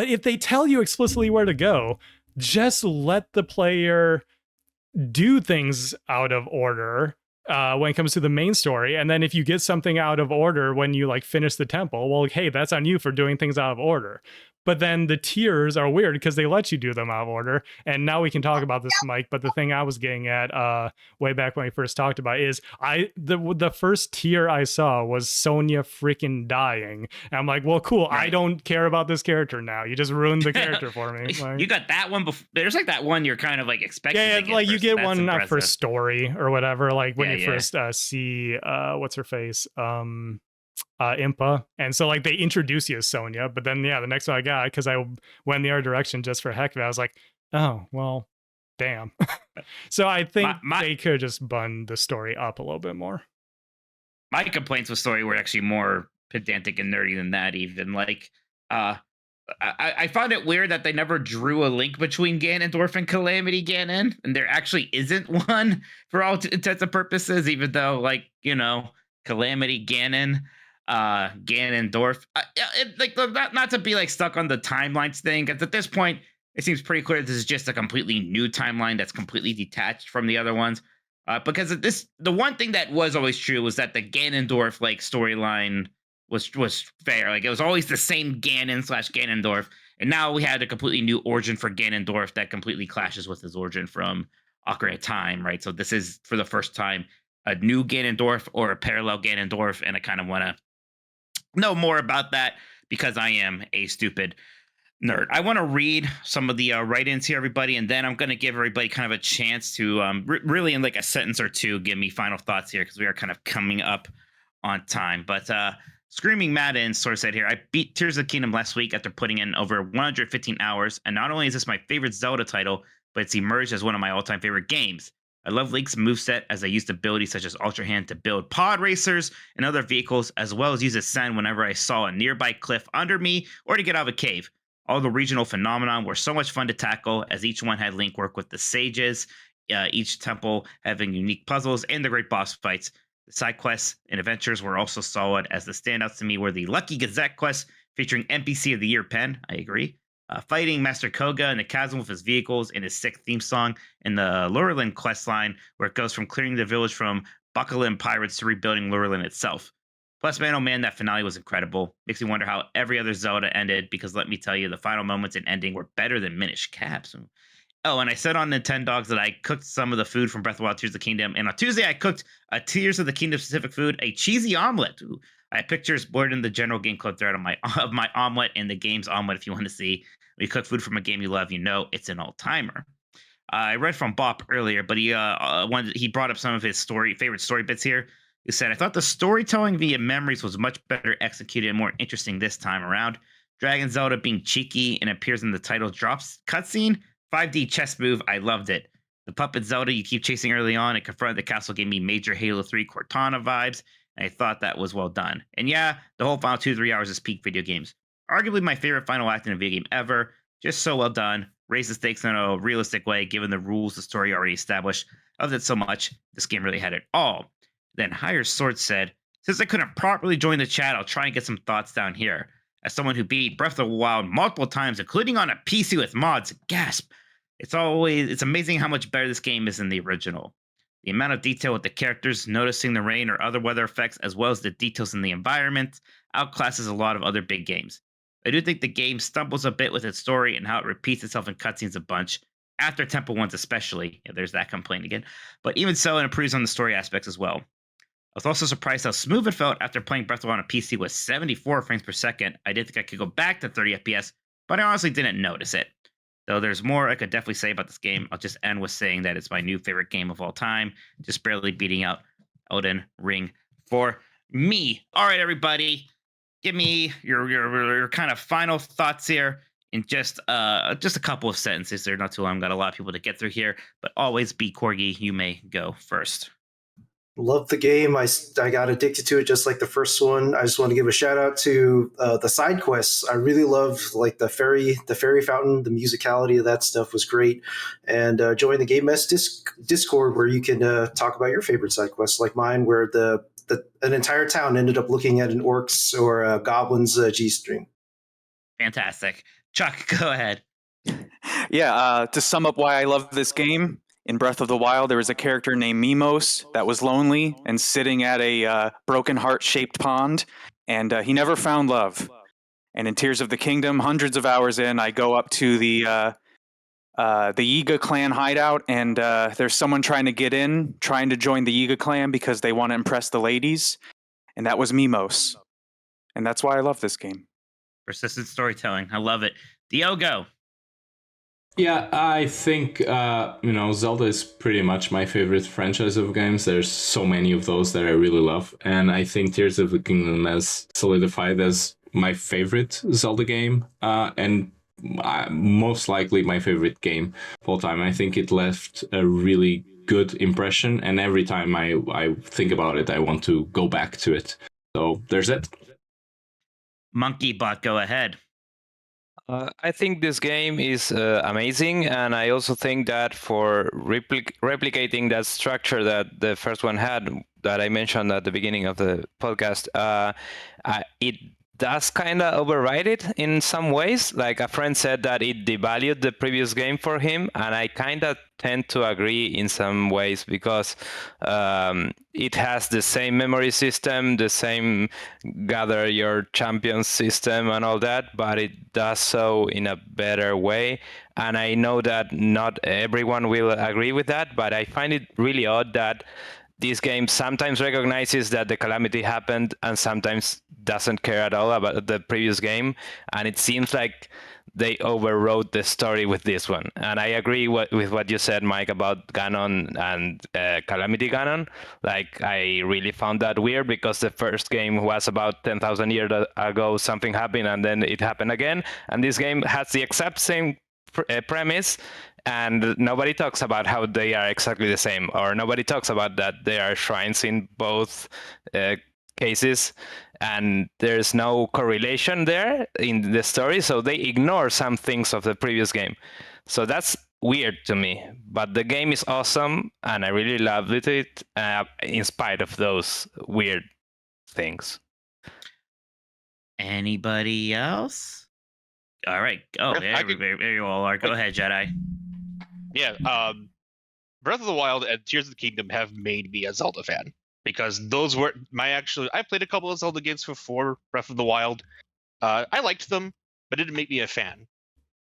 if they tell you explicitly where to go, just let the player do things out of order when it comes to the main story. And then if you get something out of order when you like finish the temple, well, hey, that's on you for doing things out of order. But then the tiers are weird because they let you do them out of order. And now we can talk about this, Mike. But the thing I was getting at way back when we first talked about is the first tier I saw was Sonya freaking dying. And I'm like, well, cool. Right. I don't care about this character now. You just ruined the character for me. Like, you got that one before. There's like that one you're kind of like expecting. Yeah, to get like first. You get That's one impressive. for story or whatever. Like when you first see what's her face. Impa, and so like they introduce you as Sonya, but then the next one I got, because I went the other direction just for heck of it, I was like, oh well, damn. So I think they could just bun the story up a little bit more. My complaints with story were actually more pedantic and nerdy than that. Even like I found it weird that they never drew a link between Ganondorf and Calamity Ganon, and there actually isn't one for all intents and purposes, even though, like, you know, Calamity Ganon, Ganondorf, like, not to be like stuck on the timelines thing, because at this point it seems pretty clear this is just a completely new timeline that's completely detached from the other ones. Because of this, the one thing that was always true was that the Ganondorf like storyline was fair. Like, it was always the same Ganon/Ganondorf, and now we had a completely new origin for Ganondorf that completely clashes with his origin from Ocarina of Time, right? So this is, for the first time, a new Ganondorf or a parallel Ganondorf, and I kind of want to know more about that because I am a stupid Nerd. I want to read some of the write-ins here, everybody, and then I'm going to give everybody kind of a chance to really, in like a sentence or two, give me final thoughts here because we are kind of coming up on time. But Screaming Madden sort of said here, I beat Tears of the Kingdom last week after putting in over 115 hours, and not only is this my favorite Zelda title, but it's emerged as one of my all-time favorite games. I love Link's moveset as I used abilities such as Ultra Hand to build pod racers and other vehicles, as well as use Ascend whenever I saw a nearby cliff under me or to get out of a cave. All the regional phenomenon were so much fun to tackle, as each one had Link work with the sages, each temple having unique puzzles and the great boss fights. The side quests and adventures were also solid, as the standouts to me were the Lucky Gazette quest featuring NPC of the Year pen. I agree. Fighting Master Koga in the chasm with his vehicles and his sick theme song, and the Lurelin quest line where it goes from clearing the village from Bakalin pirates to rebuilding Lurelin itself. Plus, man, oh man, that finale was incredible. Makes me wonder how every other Zelda ended, because let me tell you, the final moments and ending were better than Minish Caps. Oh, and I said on Nintendogs that I cooked some of the food from Breath of the Wild Tears of the Kingdom, and on Tuesday I cooked a Tears of the Kingdom specific food, a cheesy omelet. Ooh, I have pictures blurred in the general game club thread of my omelet and the game's omelet if you want to see. When you cook food from a game you love, you know it's an all-timer. I read from Bop earlier, but he brought up some of his favorite story bits here. He said, I thought the storytelling via memories was much better executed and more interesting this time around. Dragon Zelda being cheeky and appears in the title drops cutscene. 5D chess move, I loved it. The puppet Zelda you keep chasing early on and confront the castle gave me major Halo 3 Cortana vibes, and I thought that was well done. And yeah, the whole final 2-3 hours is peak video games. Arguably my favorite final act in a video game ever. Just so well done. Raised the stakes in a realistic way, given the rules the story already established. Loved it so much. This game really had it all. Then Higher Sword said, since I couldn't properly join the chat, I'll try and get some thoughts down here. As someone who beat Breath of the Wild multiple times, including on a PC with mods, gasp. It's amazing how much better this game is than the original. The amount of detail with the characters, noticing the rain or other weather effects, as well as the details in the environment, outclasses a lot of other big games. I do think the game stumbles a bit with its story and how it repeats itself in cutscenes a bunch, after Temple ones especially. Yeah, there's that complaint again. But even so, it improves on the story aspects as well. I was also surprised how smooth it felt after playing Breath of the Wild on a PC with 74 frames per second. I didn't think I could go back to 30 FPS, but I honestly didn't notice it. Though there's more I could definitely say about this game, I'll just end with saying that it's my new favorite game of all time, just barely beating out Elden Ring for me. All right, everybody, give me your kind of final thoughts here in just a couple of sentences. They're not too long. Got a lot of people to get through here, but always be Corgi. You may go first. Love the game. I got addicted to it just like the first one. I just want to give a shout out to the side quests. I really love like the fairy fountain. The musicality of that stuff was great. And join the Game Mess Discord where you can talk about your favorite side quests, like mine, where an entire town ended up looking at an orcs or a goblins G-string. Fantastic. Chuck, go ahead. Yeah, to sum up why I love this game, in Breath of the Wild, there was a character named Mimos that was lonely and sitting at a broken heart-shaped pond, and he never found love. And in Tears of the Kingdom, hundreds of hours in, I go up to the Yiga clan hideout, and there's someone trying to get in, trying to join the Yiga clan because they want to impress the ladies, and that was Mimos. And that's why I love this game. Persistent storytelling. I love it. Diogo. Yeah, I think, Zelda is pretty much my favorite franchise of games. There's so many of those that I really love. And I think Tears of the Kingdom has solidified as my favorite Zelda game. And most likely my favorite game of all time. I think it left a really good impression. And every time I think about it, I want to go back to it. So there's it. Monkey Bot, go ahead. I think this game is amazing, and I also think that for replicating that structure that the first one had, that I mentioned at the beginning of the podcast, it does kind of override it in some ways. Like a friend said that it devalued the previous game for him, and I kind of tend to agree in some ways because it has the same memory system, the same gather your champions system and all that, but it does so in a better way. And I know that not everyone will agree with that, but I find it really odd that this game sometimes recognizes that the calamity happened and sometimes doesn't care at all about the previous game. And it seems like they overrode the story with this one. And I agree with what you said, Mike, about Ganon and Calamity Ganon. Like, I really found that weird because the first game was about 10,000 years ago, something happened, and then it happened again. And this game has the exact same premise, and nobody talks about how they are exactly the same, or nobody talks about that there are shrines in both cases, and there's no correlation there in the story, so they ignore some things of the previous game. So that's weird to me, but the game is awesome, and I really loved it in spite of those weird things. Anybody else? All right. Oh, there you all are. Go ahead, Jedi. Yeah. Breath of the Wild and Tears of the Kingdom have made me a Zelda fan, because those were I played a couple of Zelda games before Breath of the Wild. I liked them, but it didn't make me a fan.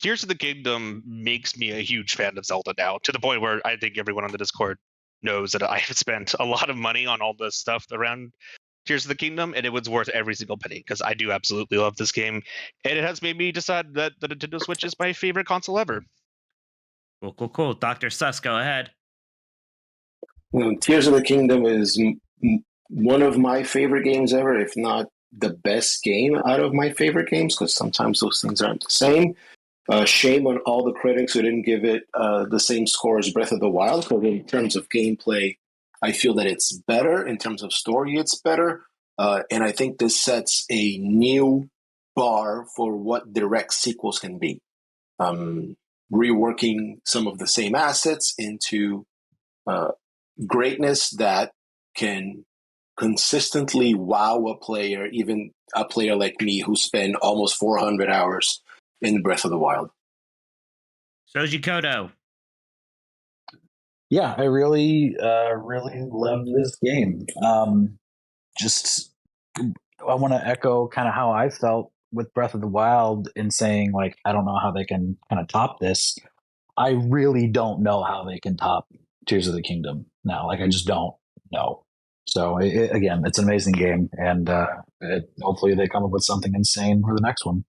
Tears of the Kingdom makes me a huge fan of Zelda now, to the point where I think everyone on the Discord knows that I have spent a lot of money on all the stuff around Tears of the Kingdom, and it was worth every single penny, because I do absolutely love this game, and it has made me decide that the Nintendo Switch is my favorite console ever. Cool. Dr. Sus, go ahead. Tears of the Kingdom is one of my favorite games ever, if not the best game out of my favorite games, because sometimes those things aren't the same. Shame on all the critics who didn't give it the same score as Breath of the Wild, because in terms of gameplay, I feel that it's better. In terms of story, it's better. And I think this sets a new bar for what direct sequels can be. Reworking some of the same assets into greatness that can consistently wow a player, even a player like me who spent almost 400 hours in Breath of the Wild. Soji Kodo. Yeah, I really love this game. I want to echo kind of how I felt with Breath of the Wild in saying, like, I don't know how they can kind of top this. I really don't know how they can top Tears of the Kingdom now. Like, I just don't know. So again, it's an amazing game, and hopefully they come up with something insane for the next one.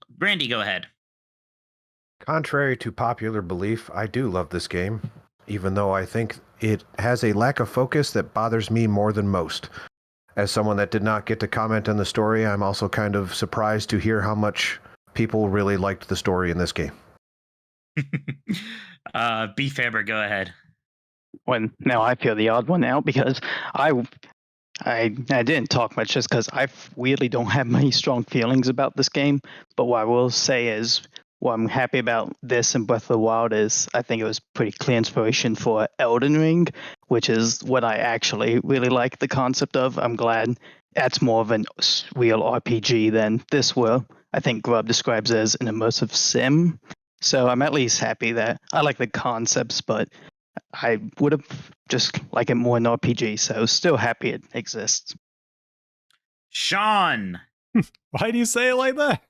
Brandy, go ahead. Contrary to popular belief, I do love this game, even though I think it has a lack of focus that bothers me more than most. As someone that did not get to comment on the story, I'm also kind of surprised to hear how much people really liked the story in this game. B. Faber, go ahead. Well, now I feel the odd one out, because I didn't talk much just because I weirdly don't have many strong feelings about this game. But what I will say is, what I'm happy about this and Breath of the Wild is, I think it was pretty clear inspiration for Elden Ring, which is what I actually really like the concept of. I'm glad that's more of an real RPG than this will. I think Grub describes it as an immersive sim. So I'm at least happy that I like the concepts, but I would have just like it more in RPG, so still happy it exists. Sean! Why do you say it like that?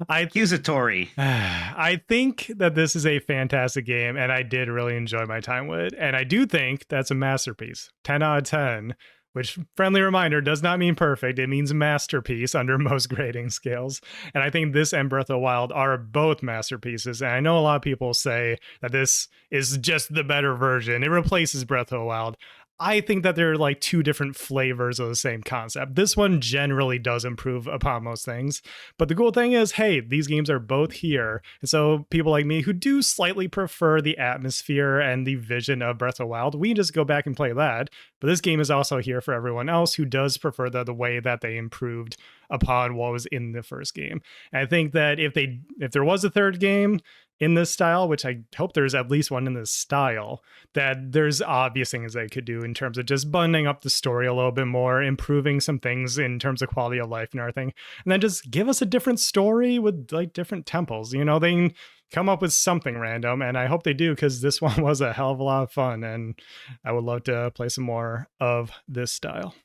Accusatory. I think that this is a fantastic game, and I did really enjoy my time with it. And I do think that's a masterpiece. 10 out of 10, which, friendly reminder, does not mean perfect. It means masterpiece under most grading scales. And I think this and Breath of the Wild are both masterpieces. And I know a lot of people say that this is just the better version. It replaces Breath of the Wild. I think that they're like two different flavors of the same concept. This one generally does improve upon most things. But the cool thing is, hey, these games are both here. And so people like me who do slightly prefer the atmosphere and the vision of Breath of the Wild, we can just go back and play that. But this game is also here for everyone else who does prefer the way that they improved upon what was in the first game. And I think that if there was a third game in this style, which I hope there's at least one in this style, that there's obvious things they could do in terms of just buttoning up the story a little bit more, improving some things in terms of quality of life and everything, and then just give us a different story with like different temples. You know, they can come up with something random, and I hope they do, because this one was a hell of a lot of fun, and I would love to play some more of this style.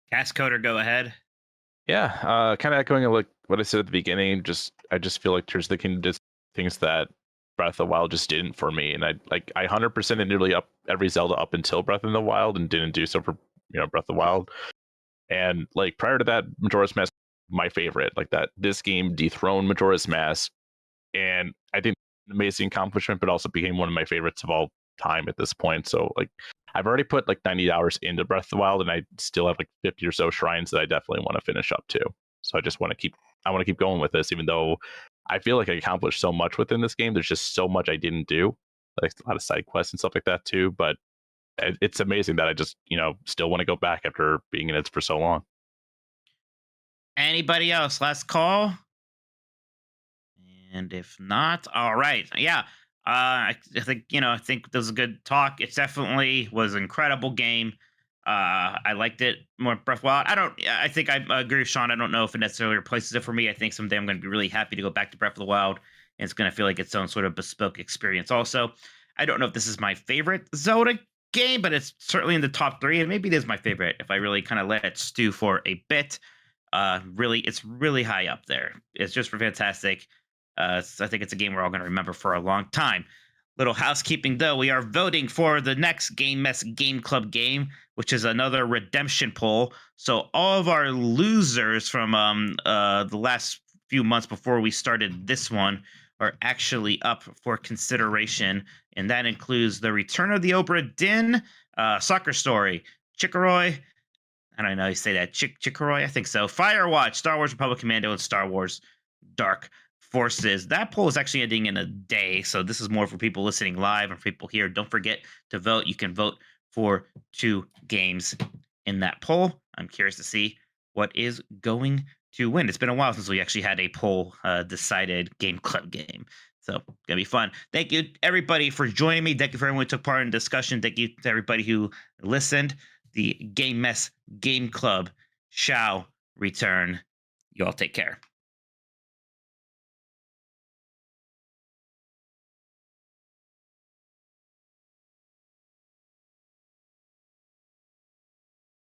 Cast Coder, go ahead. Yeah, kind of echoing like what I said at the beginning. I just feel like Tears of the Kingdom does things that Breath of the Wild just didn't for me, and I 100% nearly up every Zelda up until Breath of the Wild, and didn't do so for Breath of the Wild. And like prior to that, Majora's Mask my favorite. Like that, this game dethroned Majora's Mask, and I think an amazing accomplishment, but also became one of my favorites of all time at this point. So like, I've already put like 90 hours into Breath of the Wild, and I still have like 50 or so shrines that I definitely want to finish up too. So I just want to keep going with this, even though I feel like I accomplished so much within this game. There's just so much I didn't do, like a lot of side quests and stuff like that too. But it's amazing that I just, still want to go back after being in it for so long. Anybody else? Last call. And if not, all right. Yeah. I think, I think this was a good talk. It definitely was an incredible game. I liked it more Breath of the Wild. I think I agree with Sean. I don't know if it necessarily replaces it for me. I think someday I'm going to be really happy to go back to Breath of the Wild, and it's going to feel like its own sort of bespoke experience. Also, I don't know if this is my favorite Zelda game, but it's certainly in the top 3, and maybe it is my favorite if I really kind of let it stew for a bit. Really, it's really high up there. It's just fantastic. So I think it's a game we're all going to remember for a long time. Little housekeeping, though. We are voting for the next Game Mess Game Club game, which is another redemption poll. So all of our losers from the last few months before we started this one are actually up for consideration, and that includes The Return of the Obra Dinn, Soccer Story, Chicory. I don't know how you say that. Chicory, I think so. Firewatch, Star Wars Republic Commando, and Star Wars Dark Forces. That poll is actually ending in a day, so this is more for people listening live and for people here. Don't forget to vote. You can vote for 2 games in that poll. I'm curious to see what is going to win. It's been a while since we actually had a poll decided game club game. So gonna be fun. Thank you everybody for joining me. Thank you for everyone who took part in the discussion. Thank you to everybody who listened. The Game Mess Game Club shall return. You all take care.